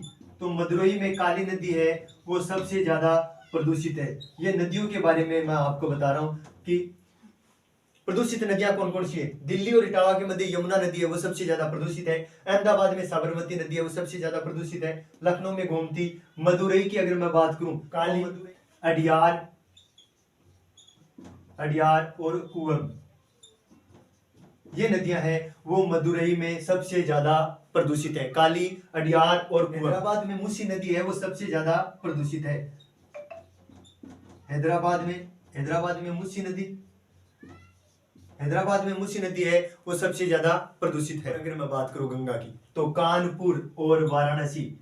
तो मदुरई में काली नदी है वो सबसे ज्यादा प्रदूषित है। ये नदियों के बारे में मैं आपको बता रहा हूं कि प्रदूषित नदियां कौन कौन सी है। दिल्ली और इटावा के मध्य यमुना नदी है वो सबसे ज्यादा प्रदूषित है। अहमदाबाद में साबरमती नदी है वो सबसे ज्यादा प्रदूषित है। लखनऊ में गोमती, मदुरई की अगर मैं बात करूं काली, अडियार और कुवम, ये नदियां हैं वो मदुरई में सबसे ज्यादा प्रदूषित है। काली, अडियार और कुवम। हैदराबाद में मूसी नदी है वो सबसे ज्यादा प्रदूषित है। हैदराबाद में मूसी नदी है वो सबसे ज्यादा प्रदूषित है। अगर मैं बात करूं गंगा की, तो कानपुर और वाराणसी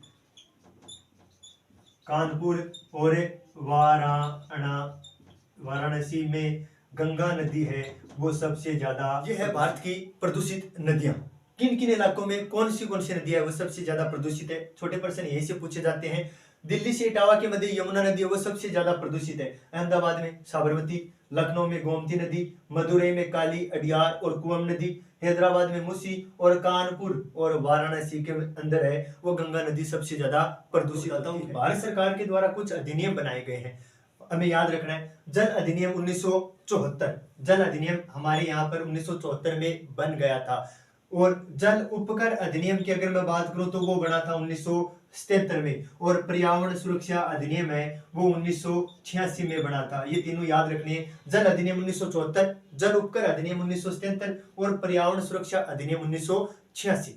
में गंगा नदी है वो सबसे ज्यादा। ये है भारत की प्रदूषित नदियां। किन किन इलाकों में कौन सी नदियां है वो सबसे ज्यादा प्रदूषित है। छोटे प्रश्न यही से पूछे जाते हैं। दिल्ली से इटावा के मध्य यमुना नदी है वो सबसे ज्यादा प्रदूषित है। अहमदाबाद में साबरमती, लखनऊ में गोमती नदी, मदुरई में काली, अडियार और कुवम नदी, हैदराबाद में मूसी और कानपुर और वाराणसी के अंदर है वो गंगा नदी सबसे ज्यादा प्रदूषित है। भारत सरकार के द्वारा कुछ अधिनियम बनाए गए हैं, हमें याद रखना है। जल अधिनियम 1974, जल अधिनियम हमारे यहाँ पर 1974 में बन गया था। और जल उपकर अधिनियम की अगर मैं बात करूं तो वो बना था 1977 में। और पर्यावरण सुरक्षा अधिनियम है वो 1986 में बना था। ये तीनों याद रखने हैं। जल अधिनियम 1974, जल उपकर अधिनियम 1977 और पर्यावरण सुरक्षा अधिनियम 1986।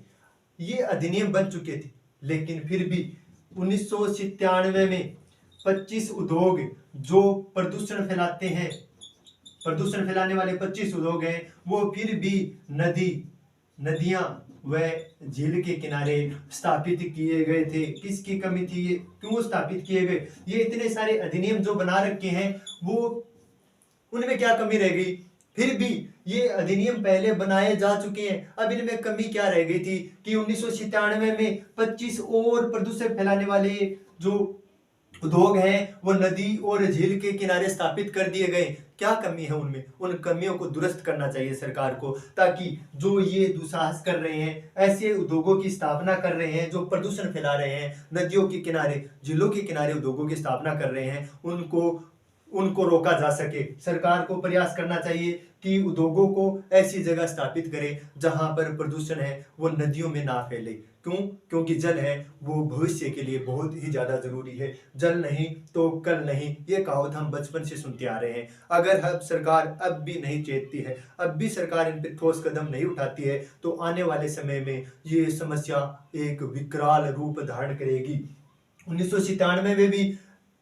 ये अधिनियम बन चुके थे, लेकिन फिर भी 1997 में 25 उद्योग जो प्रदूषण फैलाते हैं, प्रदूषण फैलाने वाले 25 उद्योग हैं, वो फिर भी नदियां व झील के किनारे स्थापित किए गए थे। किसकी कमी थी, ये क्यों स्थापित किए गए? ये इतने सारे अधिनियम जो बना रखे हैं, वो उनमें क्या कमी रह गई? फिर भी ये अधिनियम पहले बनाए जा चुके हैं, अब इनमें कमी क्या रह गई थी कि 1997 में 25 और प्रदूषण फैलाने वाले जो उद्योग हैं वो नदी और झील के किनारे स्थापित कर दिए गए। क्या कमी है उनमें? उन कमियों को दुरुस्त करना चाहिए सरकार को, ताकि जो ये दुस्साहस कर रहे हैं, ऐसे उद्योगों की स्थापना कर रहे हैं जो प्रदूषण फैला रहे हैं, नदियों के किनारे, झीलों के किनारे उद्योगों की स्थापना कर रहे हैं, उनको रोका जा सके। सरकार को प्रयास करना चाहिए कि उद्योगों को ऐसी जगह स्थापित करे जहां पर प्रदूषण है वो नदियों में ना फैले। क्यों? क्योंकि जल है वो भविष्य के लिए बहुत ही ज्यादा जरूरी है। जल नहीं तो कल नहीं, ये कहावत हम बचपन से सुनते आ रहे हैं। अगर अब सरकार अब भी नहीं चेतती है, अब भी सरकार इन पर ठोस कदम नहीं उठाती है, तो आने वाले समय में ये समस्या एक विकराल रूप धारण करेगी। 1997 में भी,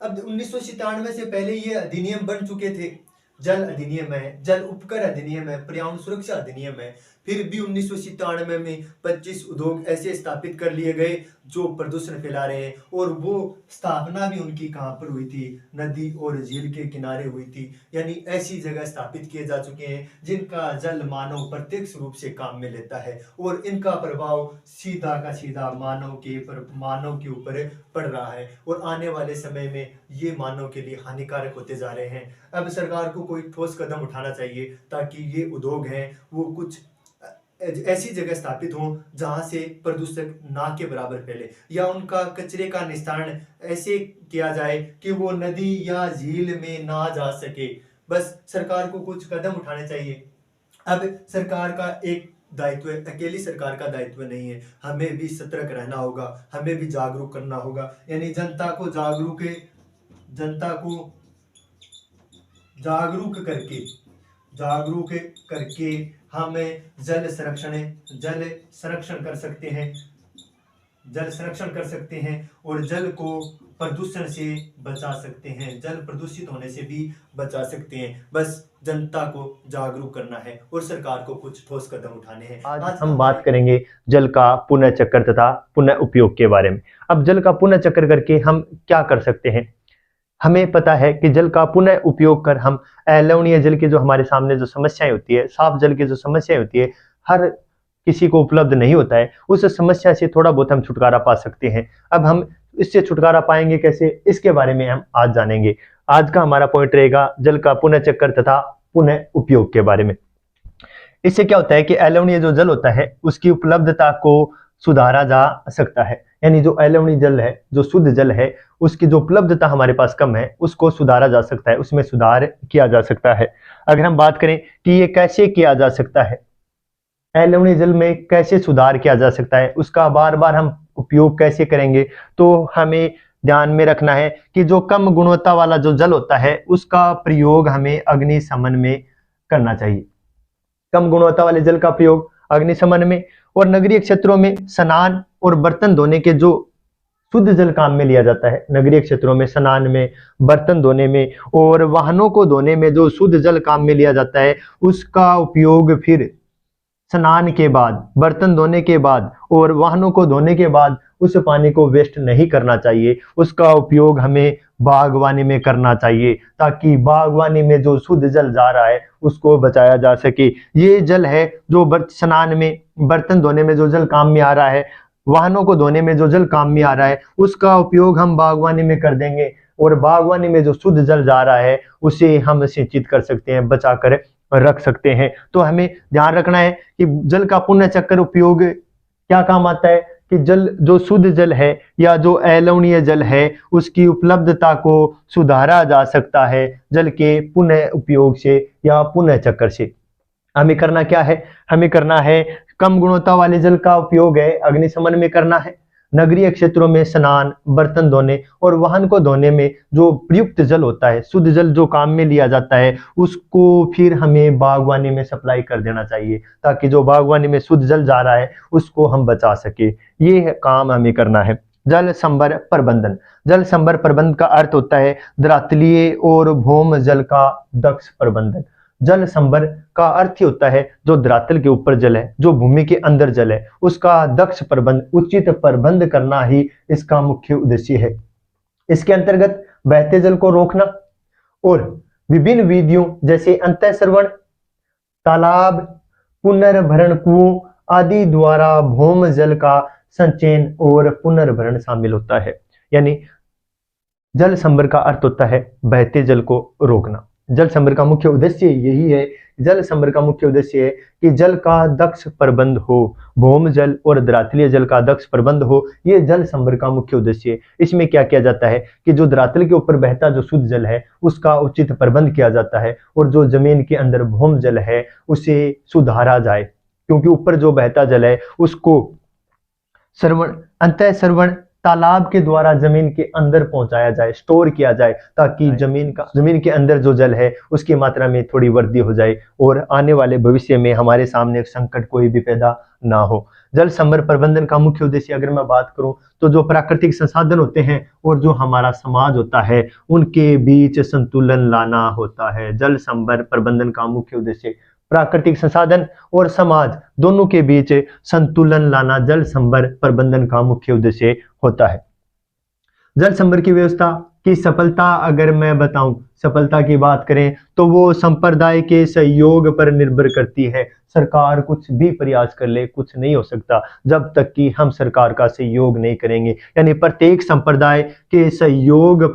अब 1997 से पहले ये अधिनियम बन चुके थे। जल अधिनियम है, जल उपकर अधिनियम है, पर्यावरण सुरक्षा अधिनियम है। फिर भी 1997 में 25 उद्योग ऐसे स्थापित कर लिए गए जो प्रदूषण फैला रहे हैं, और वो स्थापना भी उनकी कहां पर हुई थी? नदी और झील के किनारे हुई थी। यानी ऐसी जगह स्थापित किए जा चुके हैं जिनका जल मानव प्रत्यक्ष रूप से काम में लेता है, और इनका प्रभाव सीधा का सीधा मानव के ऊपर पड़ रहा है, और आने वाले समय में ये मानव के लिए हानिकारक होते जा रहे हैं। अब सरकार को कोई ठोस कदम उठाना चाहिए ताकि ये उद्योग हैं वो कुछ ऐसी जगह स्थापित हो जहां से प्रदूषण ना के बराबर फैले, या उनका कचरे का निस्तारण ऐसे किया जाए कि वो नदी या झील में ना जा सके। बस सरकार को कुछ कदम उठाने चाहिए। अब सरकार का एक दायित्व है, अकेली सरकार का दायित्व नहीं है, हमें भी सतर्क रहना होगा, हमें भी जागरूक करना होगा। यानी जनता को जागरूक करके हम जल संरक्षण कर सकते हैं और जल को प्रदूषण से बचा सकते हैं, जल प्रदूषित होने से भी बचा सकते हैं। बस जनता को जागरूक करना है और सरकार को कुछ ठोस कदम उठाने हैं। आज हम बात करेंगे जल का पुनः चक्र तथा पुनः उपयोग के बारे में। अब जल का पुनः चक्र करके हम क्या कर सकते हैं? हमें पता है कि जल का पुनः उपयोग कर हम अलवणीय जल की जो हमारे सामने जो समस्याएं होती है, साफ जल की जो समस्याएं होती है, हर किसी को उपलब्ध नहीं होता है, उस समस्या से थोड़ा बहुत हम छुटकारा पा सकते हैं। अब हम इससे छुटकारा पाएंगे कैसे, इसके बारे में हम आज जानेंगे। आज का हमारा पॉइंट रहेगा जल का पुनः चक्र तथा पुनः उपयोग के बारे में। इससे क्या होता है कि अलवणीय जो जल होता है उसकी उपलब्धता को सुधारा जा सकता है। यानी जो अलवणीय जल है, जो शुद्ध जल है, उसकी जो उपलब्धता हमारे पास कम है उसको सुधारा जा सकता है, उसमें सुधार किया जा सकता है। अगर हम बात करें कि ये कैसे किया जा सकता है, अलवणीय जल में कैसे सुधार किया जा सकता है, उसका बार बार हम उपयोग कैसे करेंगे, तो हमें ध्यान में रखना है कि जो कम गुणवत्ता वाला जो जल होता है उसका प्रयोग हमें अग्निशमन में करना चाहिए। कम गुणवत्ता वाले जल का प्रयोग अग्निशमन में और नगरीय क्षेत्रों में स्नान और बर्तन धोने के जो शुद्ध जल काम में लिया जाता है, नगरीय क्षेत्रों में स्नान में, बर्तन धोने में और वाहनों को धोने में जो शुद्ध जल काम में लिया जाता है, उसका उपयोग फिर स्नान के बाद, बर्तन धोने के बाद और वाहनों को धोने के बाद उस पानी को वेस्ट नहीं करना चाहिए। उसका उपयोग हमें बागवानी में करना चाहिए, ताकि बागवानी में जो शुद्ध जल जा रहा है उसको बचाया जा सके। ये जल है जो स्नान में, बर्तन धोने में जो जल काम में आ रहा है, वाहनों को धोने में जो जल काम में आ रहा है, उसका उपयोग हम बागवानी में कर देंगे, और बागवानी में जो शुद्ध जल जा रहा है उसे हम सिंचित कर सकते हैं, बचा कर रख सकते हैं। तो हमें ध्यान रखना है कि जल का पुनः चक्र उपयोग क्या काम आता है कि जल, जो शुद्ध जल है या जो अलवणीय जल है, उसकी उपलब्धता को सुधारा जा सकता है जल के पुनः उपयोग से या पुनः चक्र से। हमें करना क्या है? हमें करना है कम गुणवत्ता वाले जल का उपयोग है अग्निशमन में करना है। नगरीय क्षेत्रों में स्नान, बर्तन धोने और वाहन को धोने में जो प्रयुक्त जल होता है, शुद्ध जल जो काम में लिया जाता है, उसको फिर हमें बागवानी में सप्लाई कर देना चाहिए, ताकि जो बागवानी में शुद्ध जल जा रहा है उसको हम बचा सके। ये काम हमें करना है। जल संभर प्रबंधन। जल संभर प्रबंधन का अर्थ होता है धरातलीय और भौम जल का दक्ष प्रबंधन। जल संभर का अर्थ ही होता है जो धरातल के ऊपर जल है, जो भूमि के अंदर जल है, उसका दक्ष प्रबंध, उचित प्रबंध करना ही इसका मुख्य उद्देश्य है। इसके अंतर्गत बहते जल को रोकना और विभिन्न विधियों जैसे अंतःस्रवण, तालाब, पुनर्भरण कुओं आदि द्वारा भौम जल का संचयन और पुनर्भरण शामिल होता है। यानी जल संभर का अर्थ होता है बहते जल को रोकना। जल संभर का मुख्य उद्देश्य यही है, जल संभर का मुख्य उद्देश्य है कि जल का दक्ष प्रबंध हो, भौम जल और धरातलीय जल का दक्ष प्रबंध हो, ये जल संभर का मुख्य उद्देश्य है। इसमें क्या किया जाता है कि जो धरातल के ऊपर बहता जो शुद्ध जल है उसका उचित प्रबंध किया जाता है और जो जमीन के अंदर भौम जल है उसे सुधारा जाए, क्योंकि ऊपर जो बहता जल है उसको श्रवण, अंतःस्रवण, तालाब के द्वारा जमीन के अंदर पहुंचाया जाए, स्टोर किया जाए, ताकि जमीन के अंदर जो जल है उसकी मात्रा में थोड़ी वृद्धि हो जाए और आने वाले भविष्य में हमारे सामने संकट कोई भी पैदा ना हो। जल संभर प्रबंधन का मुख्य उद्देश्य अगर मैं बात करूं तो जो प्राकृतिक संसाधन होते हैं और जो हमारा समाज होता है उनके बीच संतुलन लाना होता है। जल संभर प्रबंधन का मुख्य उद्देश्य प्राकृतिक संसाधन और समाज दोनों के बीच संतुलन लाना जल संभर प्रबंधन का मुख्य उद्देश्य होता है। जल संभर की व्यवस्था की सफलता अगर मैं बताऊं, सफलता की बात करें तो वो संप्रदाय के सहयोग पर निर्भर करती है। सरकार कुछ भी प्रयास कर ले, कुछ नहीं हो सकता जब तक कि हम सरकार का सहयोग नहीं करेंगे। यानी प्रत्येक संप्रदाय के सहयोग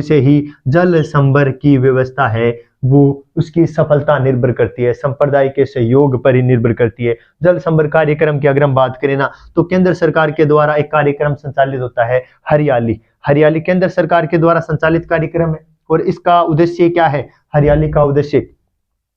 से ही जल संभर की व्यवस्था है वो उसकी सफलता निर्भर करती है, संप्रदाय के सहयोग पर ही निर्भर करती है। जल संभर कार्यक्रम की अगर हम बात करें ना तो केंद्र सरकार के द्वारा एक कार्यक्रम संचालित होता है हरियाली केंद्र सरकार के द्वारा संचालित कार्यक्रम है। और इसका उद्देश्य क्या है? हरियाली का उद्देश्य,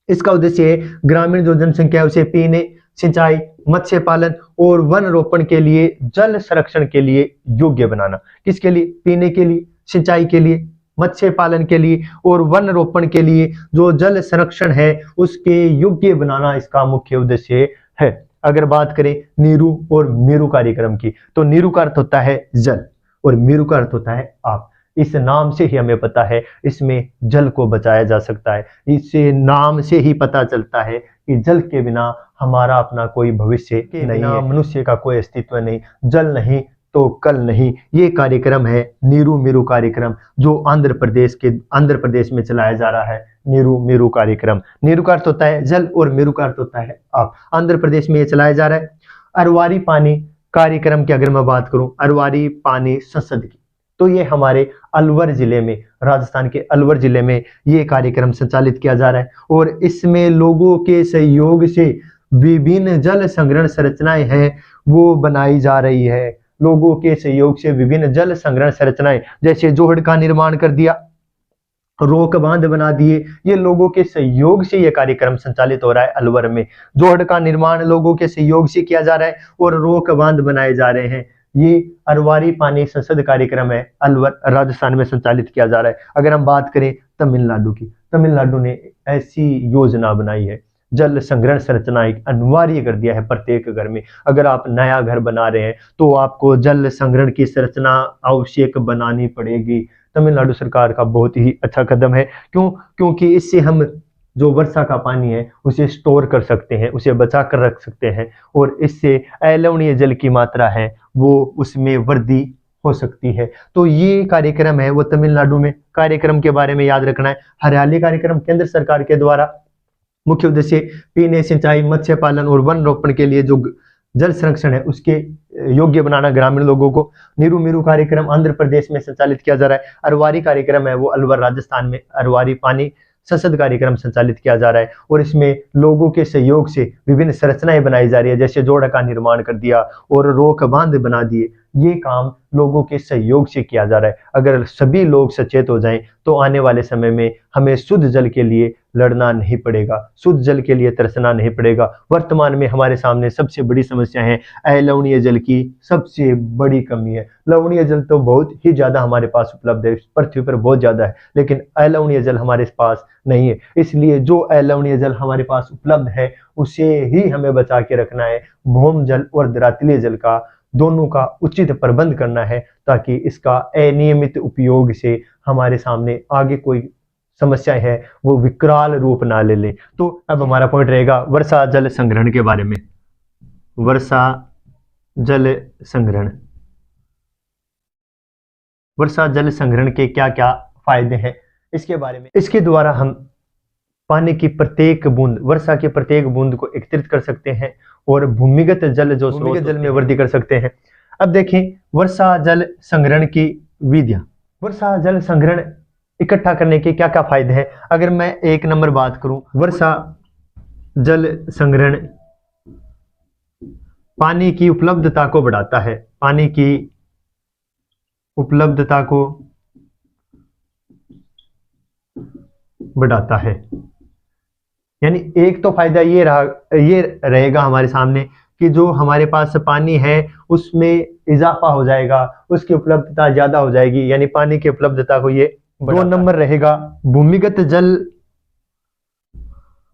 इसका उद्देश्य है ग्रामीण जो जनसंख्या है उसे पीने, सिंचाई, मत्स्य पालन और वन रोपण के लिए, जल संरक्षण के लिए योग्य बनाना। किसके लिए? पीने के लिए, सिंचाई के लिए, मत्स्य पालन के लिए और वन रोपण के लिए जो जल संरक्षण है उसके योग्य बनाना इसका मुख्य उद्देश्य है। अगर बात करें नीरू और मीरू कार्यक्रम की तो नीरू का अर्थ होता है जल और मीरू का अर्थ होता है आप। इस नाम से ही हमें पता है इसमें जल को बचाया जा सकता है। इस नाम से ही पता चलता है कि जल के बिना हमारा अपना कोई भविष्य नहीं है, मनुष्य का कोई अस्तित्व नहीं। जल नहीं तो कल नहीं। ये कार्यक्रम है नीरू मीरू कार्यक्रम जो आंध्र प्रदेश में चलाया जा रहा है। नीरू मीरू कार्यक्रम, नीरू का अर्थ होता है जल और मीरू का अर्थ होता है आप। आंध्र प्रदेश में ये चलाया जा रहा है। अरवारी पानी कार्यक्रम की अगर मैं बात करूं, अरवारी पानी संसद की, तो ये हमारे अलवर जिले में, राजस्थान के अलवर जिले में ये कार्यक्रम संचालित किया जा रहा है। और इसमें लोगों के सहयोग से विभिन्न जल संग्रहण संरचनाएं हैं वो बनाई जा रही है। लोगों के सहयोग से विभिन्न जल संग्रहण संरचनाएं, जैसे जोहड़ का निर्माण कर दिया, रोक बांध बना दिए, ये लोगों के सहयोग से ये कार्यक्रम संचालित हो रहा है। अलवर में जोहड़ का निर्माण लोगों के सहयोग से किया जा रहा है और रोक बांध बनाए जा रहे हैं। ये अरवारी पानी संसद कार्यक्रम है, अलवर राजस्थान में संचालित किया जा रहा है। अगर हम बात करें तमिलनाडु की, तमिलनाडु ने ऐसी योजना बनाई है, जल संग्रहण संरचना एक अनिवार्य कर दिया है प्रत्येक घर में। अगर आप नया घर बना रहे हैं तो आपको जल संग्रहण की संरचना आवश्यक बनानी पड़ेगी। तमिलनाडु सरकार का बहुत ही अच्छा कदम है। क्योंकि इससे हम जो वर्षा का पानी है उसे स्टोर कर सकते हैं, उसे बचा कर रख सकते हैं और इससे अलवणीय जल की मात्रा है वो उसमें वृद्धि हो सकती है। तो ये कार्यक्रम है वो तमिलनाडु में। कार्यक्रम के बारे में याद रखना है, हरियाली कार्यक्रम केंद्र सरकार के द्वारा मुख्य उद्देश्य पीने, सिंचाई, मत्स्य पालन और वन रोपण के लिए जो जल संरक्षण है उसके योग्य बनाना ग्रामीण लोगों को। नीरू मीरू कार्यक्रम आंध्र प्रदेश में संचालित किया जा रहा है। अरवारी कार्यक्रम है वो अलवर राजस्थान में अरवारी पानी संसद कार्यक्रम संचालित किया जा रहा है और इसमें लोगों के सहयोग से विभिन्न संरचनाएं बनाई जा रही है, जैसे जोड़ का निर्माण कर दिया और रोक बांध बना दिए। ये काम लोगों के सहयोग से किया जा रहा है। अगर सभी लोग सचेत हो जाएं तो आने वाले समय में हमें शुद्ध जल के लिए लड़ना नहीं पड़ेगा, शुद्ध जल के लिए तरसना नहीं पड़ेगा। वर्तमान में हमारे सामने सबसे बड़ी समस्या है अलवणीय जल की सबसे बड़ी कमी है। लवणीय जल तो बहुत ही ज्यादा हमारे पास उपलब्ध है, पृथ्वी पर बहुत ज्यादा है, लेकिन अलवणीय जल हमारे पास नहीं है। इसलिए जो अलवणीय जल हमारे पास उपलब्ध है उसे ही हमें बचा के रखना है। भौम जल और धरातलीय जल का दोनों का उचित प्रबंध करना है ताकि इसका अनियमित उपयोग से हमारे सामने आगे कोई समस्या है वो विकराल रूप ना ले ले। तो अब हमारा पॉइंट रहेगा वर्षा जल संग्रहण के बारे में। वर्षा जल संग्रहण, वर्षा जल संग्रहण के क्या क्या फायदे हैं इसके बारे में। इसके द्वारा हम पानी की प्रत्येक बूंद, वर्षा की प्रत्येक बूंद को एकत्रित कर सकते हैं और भूमिगत जल जो भूमिगत जल में वृद्धि कर सकते हैं। अब देखें वर्षा जल संग्रहण की विधियां। वर्षा जल संग्रहण इकट्ठा करने के क्या क्या फायदे हैं। अगर मैं 1 नंबर बात करूं, वर्षा जल संग्रहण पानी की उपलब्धता को बढ़ाता है, पानी की उपलब्धता को बढ़ाता है। यानी एक तो फायदा ये रहेगा हमारे सामने कि जो हमारे पास पानी है उसमें इजाफा हो जाएगा, उसकी उपलब्धता ज्यादा हो जाएगी, यानी पानी की उपलब्धता को ये। 2 नंबर रहेगा भूमिगत जल,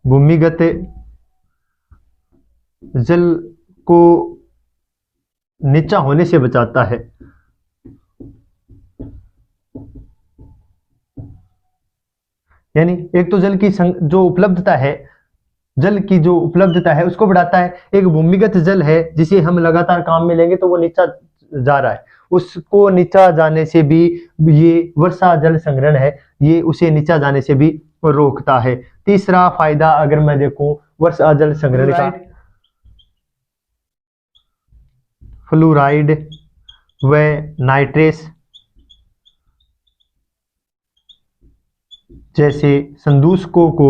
भूमिगत जल को नीचा होने से बचाता है। यानी एक तो जल की जो उपलब्धता है, जल की जो उपलब्धता है उसको बढ़ाता है। एक भूमिगत जल है जिसे हम लगातार काम में लेंगे तो वो नीचा जा रहा है, उसको नीचा जाने से भी ये वर्षा जल संग्रहण है, ये उसे नीचा जाने से भी रोकता है। तीसरा फायदा अगर मैं देखूं वर्षा जल संग्रहण का, फ्लोराइड व नाइट्रेस जैसे संदूषकों को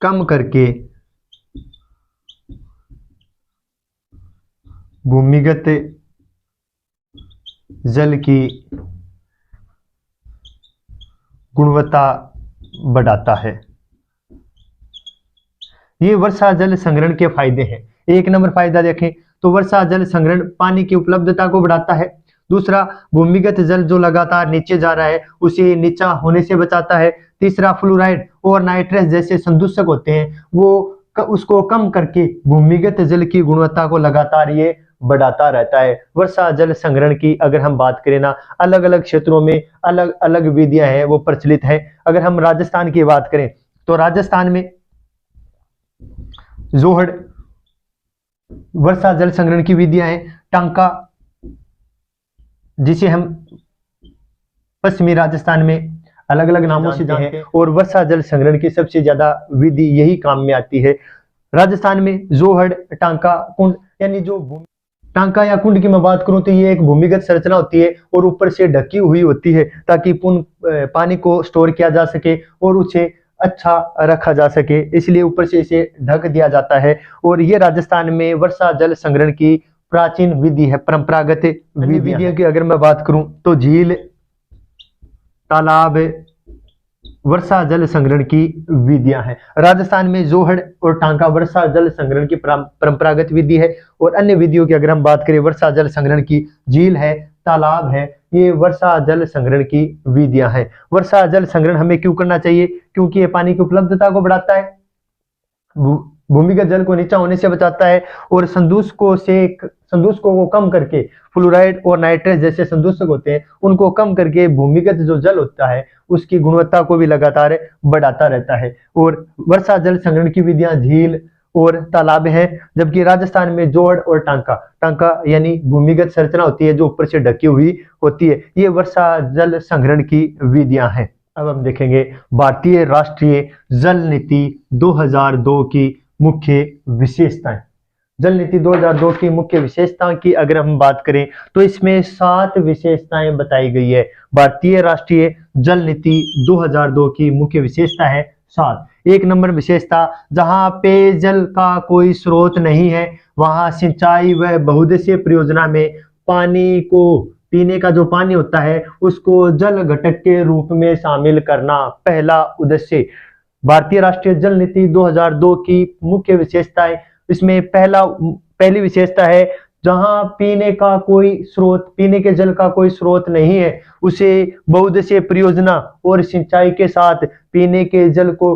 कम करके भूमिगत जल की गुणवत्ता बढ़ाता है। ये वर्षा जल संग्रहण के फायदे हैं। 1 नंबर फायदा देखें तो वर्षा जल संग्रहण पानी की उपलब्धता को बढ़ाता है। दूसरा भूमिगत जल जो लगातार नीचे जा रहा है उसे नीचा होने से बचाता है। तीसरा फ्लोराइड और नाइट्रेस जैसे संदूषक होते हैं वो उसको कम करके भूमिगत जल की गुणवत्ता को लगातार ये बढ़ाता रहता है। वर्षा जल संग्रहण की अगर हम बात करें ना, अलग अलग क्षेत्रों में अलग अलग विधियां हैं वो प्रचलित है। अगर हम राजस्थान की बात करें तो राजस्थान में जोहड़ वर्षा जल संग्रहण की विधियां हैं। टांका जिसे हम पश्चिमी राजस्थान में अलग अलग नामों से जानते हैं, और वर्षा जल संग्रहण की सबसे ज्यादा विधि यही काम में आती है। राजस्थान में जोहड़, टांका, कुंड, यानी जो टांका या कुंड की मैं बात करूं तो ये एक भूमिगत संरचना होती है और ऊपर से ढकी हुई होती है ताकि पानी को स्टोर किया जा सके और उसे अच्छा रखा जा सके, इसलिए ऊपर से इसे ढक दिया जाता है। और ये राजस्थान में वर्षा जल संग्रहण की प्राचीन विधि है, परंपरागत विधियों की अगर मैं बात करूं तो झील, तालाब, वर्षा जल संग्रहण की विधियां हैं। राजस्थान में जोहड़ और टांका वर्षा जल संग्रहण की परंपरागत विधि है। और अन्य विधियों की अगर हम बात करें वर्षा जल संग्रहण की, झील है, तालाब है, ये वर्षा जल संग्रहण की विधियां हैं। वर्षा जल संग्रहण हमें क्यों करना चाहिए? क्योंकि ये पानी की उपलब्धता को बढ़ाता है, भूमिगत जल को नीचा होने से बचाता है और संदूषकों को कम करके, फ्लोराइड और नाइट्रेस जैसे संदूषक होते हैं उनको कम करके भूमिगत जो जल होता है उसकी गुणवत्ता को भी लगातार बढ़ाता रहता है। और वर्षा जल संग्रहण की विधियां झील और तालाब है, जबकि राजस्थान में जोहड़ और टांका यानी भूमिगत संरचना होती है जो ऊपर से ढकी हुई होती है, ये वर्षा जल संग्रहण की विधियां हैं। अब हम देखेंगे भारतीय राष्ट्रीय जल नीति 2002 की मुख्य विशेषताएं। जल नीति 2002 की मुख्य विशेषताओं की अगर हम बात करें तो इसमें 7 विशेषताएं बताई गई है। भारतीय राष्ट्रीय जल नीति 2002 की मुख्य विशेषता है 7। 1 नंबर विशेषता, जहां पेयजल का कोई स्रोत नहीं है वहां सिंचाई व बहुउद्देशीय परियोजना में पानी को, पीने का जो पानी होता है उसको जल घटक के रूप में शामिल करना पहला उद्देश्य। भारतीय राष्ट्रीय जल नीति 2002 की मुख्य विशेषताएं, इसमें पहली विशेषता है जहां पीने के जल का कोई स्रोत नहीं है उसे बहुउद्देशीय परियोजना और सिंचाई के साथ पीने के जल को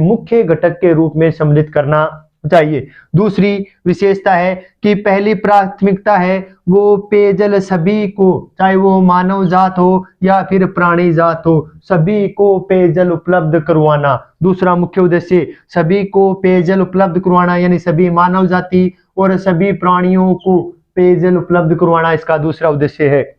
मुख्य घटक के रूप में सम्मिलित करना चाहिए। दूसरी विशेषता है कि पहली प्राथमिकता है वो पेयजल सभी को, चाहे वो मानव जात हो या फिर प्राणी जात हो, सभी को पेयजल उपलब्ध करवाना। दूसरा मुख्य उद्देश्य सभी को पेयजल उपलब्ध करवाना, यानी सभी मानव जाति और सभी प्राणियों को पेयजल उपलब्ध करवाना इसका दूसरा उद्देश्य है।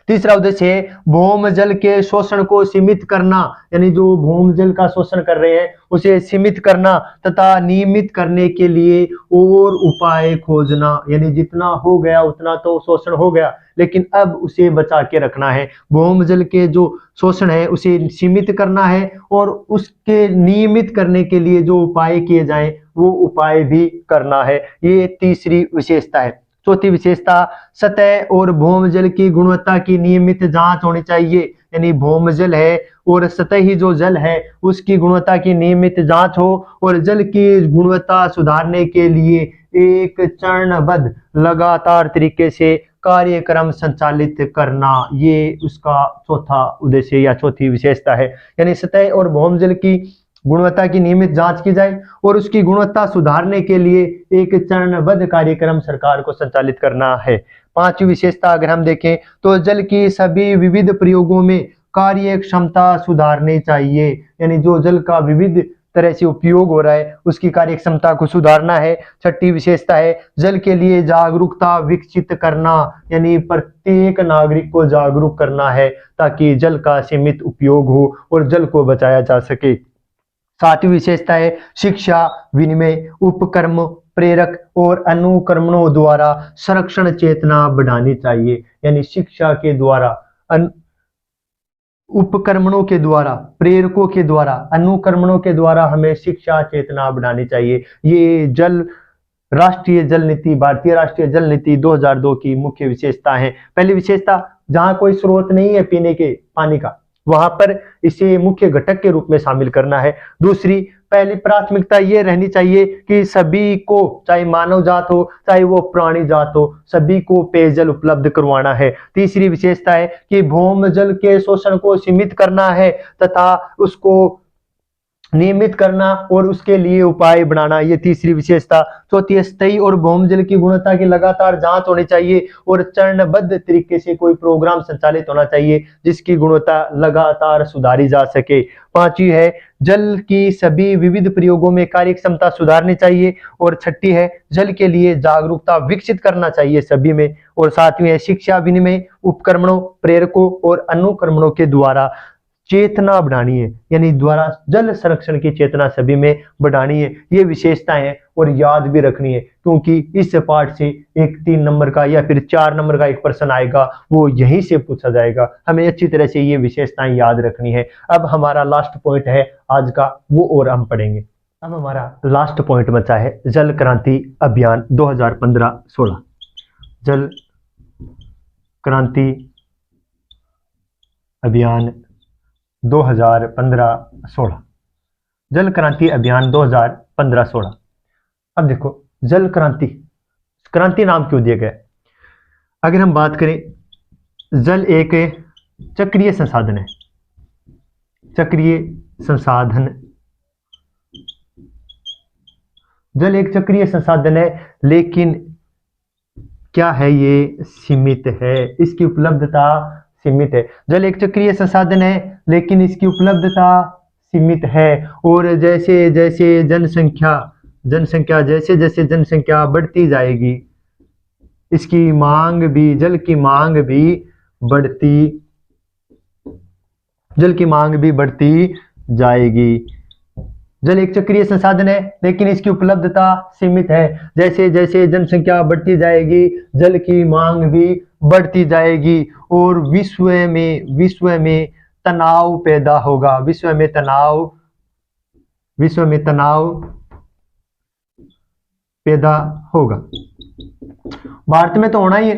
तीसरा उद्देश्य है भौम जल के शोषण को सीमित करना, यानी जो भौम जल का शोषण कर रहे हैं उसे सीमित करना तथा नियमित करने के लिए और उपाय खोजना, यानी जितना हो गया उतना तो शोषण हो गया, लेकिन अब उसे बचा के रखना है। भौम जल के जो शोषण है उसे सीमित करना है और उसके नियमित करने के लिए जो उपाय किए जाएं वो उपाय भी करना है। ये तीसरी विशेषता है। चौथी विशेषता सतह और भौमजल की गुणवत्ता की नियमित जांच होनी चाहिए, यानी भौमजल है और सतही जो जल है उसकी गुणवत्ता की नियमित जांच हो और जल की गुणवत्ता सुधारने के लिए एक चरणबद्ध लगातार तरीके से कार्यक्रम संचालित करना, ये उसका चौथा उद्देश्य या चौथी विशेषता है। यानी सतह और भौमजल की गुणवत्ता की नियमित जांच की जाए और उसकी गुणवत्ता सुधारने के लिए एक चरणबद्ध कार्यक्रम सरकार को संचालित करना है। पांचवी विशेषता अगर हम देखें तो जल की सभी विविध प्रयोगों में कार्य क्षमता सुधारनी चाहिए, यानी जो जल का विविध तरह से उपयोग हो रहा है उसकी कार्य क्षमता को सुधारना है। छठी विशेषता है जल के लिए जागरूकता विकसित करना, यानी प्रत्येक नागरिक को जागरूक करना है ताकि जल का सीमित उपयोग हो और जल को बचाया जा सके। सातवीं विशेषता है शिक्षा, विनिमय, उपक्रम, प्रेरक और अनुकरणों द्वारा संरक्षण चेतना बढ़ानी चाहिए, यानी शिक्षा के द्वारा, उपक्रमणों के द्वारा, प्रेरकों के द्वारा, अनुकरणों के द्वारा हमें शिक्षा चेतना बढ़ानी चाहिए। ये राष्ट्रीय जल नीति, भारतीय राष्ट्रीय जल नीति 2002 की मुख्य विशेषता है। पहली विशेषता जहां कोई स्रोत नहीं है पीने के पानी का वहां पर इसे मुख्य घटक के रूप में शामिल करना है। दूसरी पहली प्राथमिकता ये रहनी चाहिए कि सभी को, चाहे मानव जात हो चाहे वो प्राणी जात हो, सभी को पेयजल उपलब्ध करवाना है। तीसरी विशेषता है कि भौम जल के शोषण को सीमित करना है तथा उसको नियमित करना और उसके लिए उपाय बनाना, ये तीसरी विशेषता। चौथी स्थायी और भौम जल की गुणवत्ता की लगातार जांच होनी चाहिए और चरणबद्ध तरीके से कोई प्रोग्राम संचालित होना चाहिए जिसकी गुणवत्ता लगातार सुधारी जा सके। पांचवी है जल की सभी विविध प्रयोगों में कार्य क्षमता सुधारनी चाहिए और छठी है जल के लिए जागरूकता विकसित करना चाहिए सभी में। और सातवीं है शिक्षा, विनिमय, उपक्रमणों, प्रेरकों और अनुकरणों के द्वारा चेतना बढ़ानी है, यानी द्वारा जल संरक्षण की चेतना सभी में बढ़ानी है। ये विशेषताएं हैं और याद भी रखनी है क्योंकि इस पाठ से एक 3 नंबर का या फिर 4 नंबर का एक प्रश्न आएगा, वो यहीं से पूछा जाएगा। हमें अच्छी तरह से ये विशेषताएं याद रखनी है। अब हमारा लास्ट पॉइंट है आज का, वो और हम पढ़ेंगे। अब हमारा लास्ट पॉइंट बचा है जल क्रांति अभियान 2015-16। जल क्रांति अभियान 2015-16, जल क्रांति अभियान 2015-16। अब देखो जल क्रांति, क्रांति नाम क्यों दिया गया? अगर हम बात करें, जल एक चक्रीय संसाधन है, चक्रीय संसाधन, जल एक चक्रीय संसाधन है, लेकिन क्या है ये सीमित है, इसकी उपलब्धता सीमित है। जल एक चक्रीय संसाधन है लेकिन इसकी उपलब्धता सीमित है और जैसे जैसे जनसंख्या जैसे जैसे जनसंख्या बढ़ती जाएगी इसकी मांग भी, जल की मांग भी बढ़ती जाएगी। जल एक चक्रीय संसाधन है लेकिन इसकी उपलब्धता सीमित है। जैसे जैसे जनसंख्या बढ़ती जाएगी जल की मांग भी बढ़ती जाएगी और विश्व में तनाव पैदा होगा, विश्व में तनाव पैदा होगा। भारत में तो होना ही है,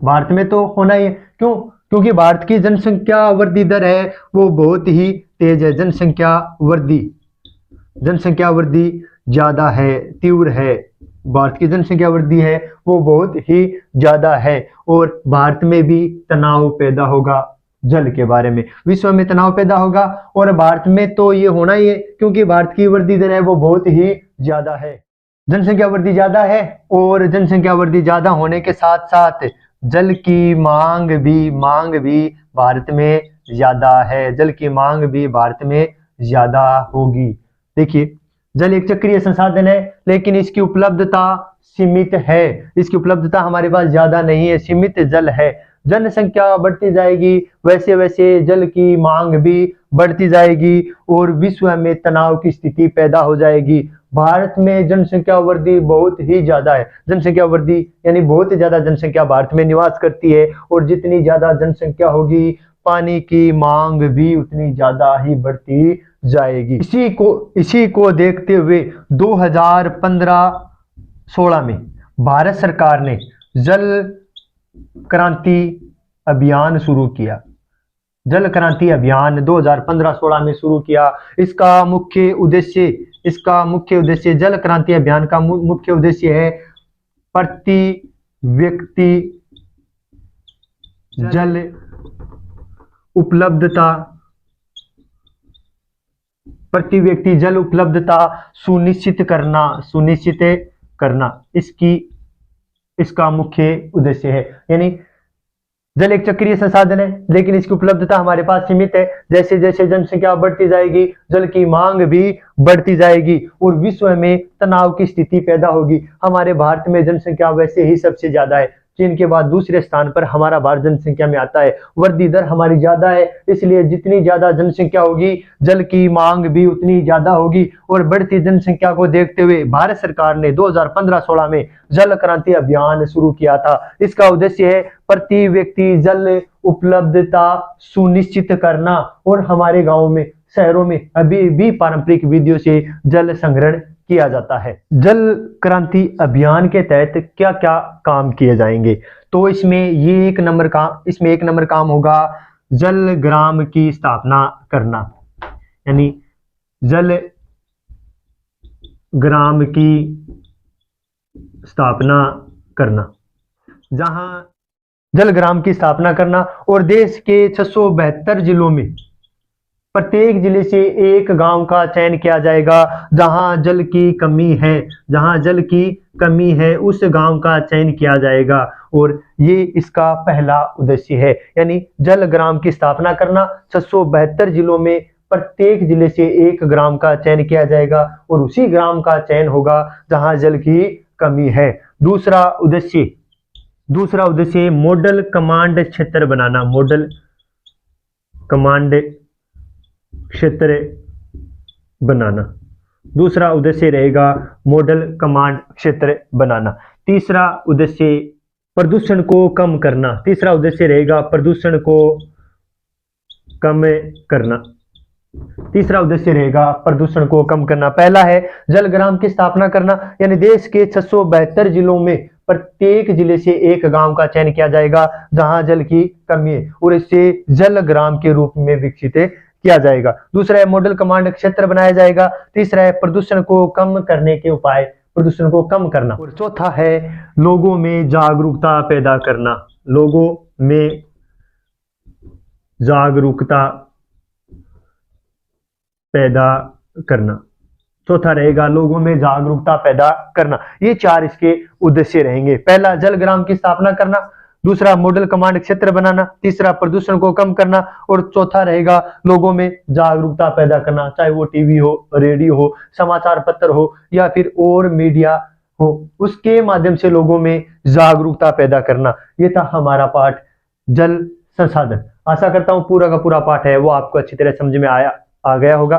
भारत में तो होना ही है। क्यों? क्योंकि भारत की जनसंख्या वृद्धि दर है वो बहुत ही तेज है। जनसंख्या वृद्धि ज्यादा है, तीव्र है। भारत की जनसंख्या वृद्धि है वो बहुत ही ज्यादा है और भारत में भी तनाव पैदा होगा जल के बारे में, विश्व में तनाव पैदा होगा और भारत में तो ये होना ही है क्योंकि भारत की वृद्धि दर है वो बहुत ही ज्यादा है। जनसंख्या वृद्धि ज्यादा है और जनसंख्या वृद्धि ज्यादा होने के साथ साथ जल की मांग भी भारत में ज्यादा है। जल की मांग भी भारत में ज्यादा होगी। देखिए, जल एक चक्रीय संसाधन है, लेकिन इसकी उपलब्धता सीमित है। इसकी उपलब्धता हमारे पास ज्यादा नहीं है, सीमित जल है। जनसंख्या बढ़ती जाएगी, वैसे वैसे जल की मांग भी बढ़ती जाएगी और विश्व में तनाव की स्थिति पैदा हो जाएगी। भारत में जनसंख्या वृद्धि बहुत ही ज्यादा है। जनसंख्या वृद्धि यानी बहुत ही ज्यादा जनसंख्या भारत में निवास करती है, और जितनी ज्यादा जनसंख्या होगी, पानी की मांग भी उतनी ज्यादा ही बढ़ती जाएगी। इसी को देखते हुए 2015-16 में भारत सरकार ने जल क्रांति अभियान शुरू किया। जल क्रांति अभियान 2015-16 में शुरू किया। इसका मुख्य उद्देश्य जल क्रांति अभियान का मुख्य उद्देश्य है प्रति व्यक्ति जल उपलब्धता सुनिश्चित करना इसका मुख्य उद्देश्य है। यानी जल एक चक्रीय संसाधन है, लेकिन इसकी उपलब्धता हमारे पास सीमित है। जैसे जैसे जनसंख्या बढ़ती जाएगी, जल की मांग भी बढ़ती जाएगी और विश्व में तनाव की स्थिति पैदा होगी। हमारे भारत में जनसंख्या वैसे ही सबसे ज्यादा है। चीन के बाद दूसरे स्थान पर हमारा भारत जनसंख्या में आता है। वृद्धि दर हमारी ज्यादा है, इसलिए जितनी ज्यादा जनसंख्या होगी, जल की मांग भी उतनी ज्यादा होगी। और बढ़ती जनसंख्या को देखते हुए भारत सरकार ने 2015-16 में जल क्रांति अभियान शुरू किया था। इसका उद्देश्य है प्रति व्यक्ति जल उपलब्धता सुनिश्चित करना। और हमारे गाँव में, शहरों में अभी भी पारंपरिक विधियों से जल संग्रहण किया जाता है। जल क्रांति अभियान के तहत क्या क्या काम किए जाएंगे? तो इसमें एक नंबर काम होगा जल ग्राम की स्थापना करना। यानी जल ग्राम की स्थापना करना, जहां जल ग्राम की स्थापना करना। और देश के 672 जिलों में प्रत्येक जिले से एक गांव का चयन किया जाएगा। जहां जल की कमी है उस गांव का चयन किया जाएगा। और ये इसका पहला उद्देश्य है। यानी जल ग्राम की स्थापना करना। 672 जिलों में प्रत्येक जिले से एक ग्राम का चयन किया जाएगा और उसी ग्राम का चयन होगा जहां जल की कमी है। दूसरा उद्देश्य मॉडल कमांड क्षेत्र बनाना। मॉडल कमांड क्षेत्र बनाना दूसरा उद्देश्य रहेगा। मॉडल कमांड क्षेत्र बनाना। तीसरा उद्देश्य प्रदूषण को कम करना। तीसरा उद्देश्य रहेगा प्रदूषण को कम करना। पहला है जल ग्राम की स्थापना करना, यानी देश के 672 जिलों में प्रत्येक जिले से एक गांव का चयन किया जाएगा जहां जल की कमी है और इसे जल ग्राम के रूप में विकसित किया जाएगा। दूसरा है मॉडल कमांड क्षेत्र बनाया जाएगा। तीसरा है प्रदूषण को कम करने के उपाय, प्रदूषण को कम करना। और चौथा है लोगों में जागरूकता पैदा करना। लोगों में जागरूकता पैदा करना। चौथा रहेगा लोगों में जागरूकता पैदा करना। ये चार इसके उद्देश्य रहेंगे। पहला जल ग्राम की स्थापना करना, दूसरा मॉडल कमांड क्षेत्र बनाना, तीसरा प्रदूषण को कम करना और चौथा रहेगा लोगों में जागरूकता पैदा करना। चाहे वो टीवी हो, रेडियो हो, समाचार पत्र हो या फिर और मीडिया हो, उसके माध्यम से लोगों में जागरूकता पैदा करना। ये था हमारा पाठ जल संसाधन। आशा करता हूं पूरा का पूरा पाठ है वो आपको अच्छी तरह समझ में आ गया होगा।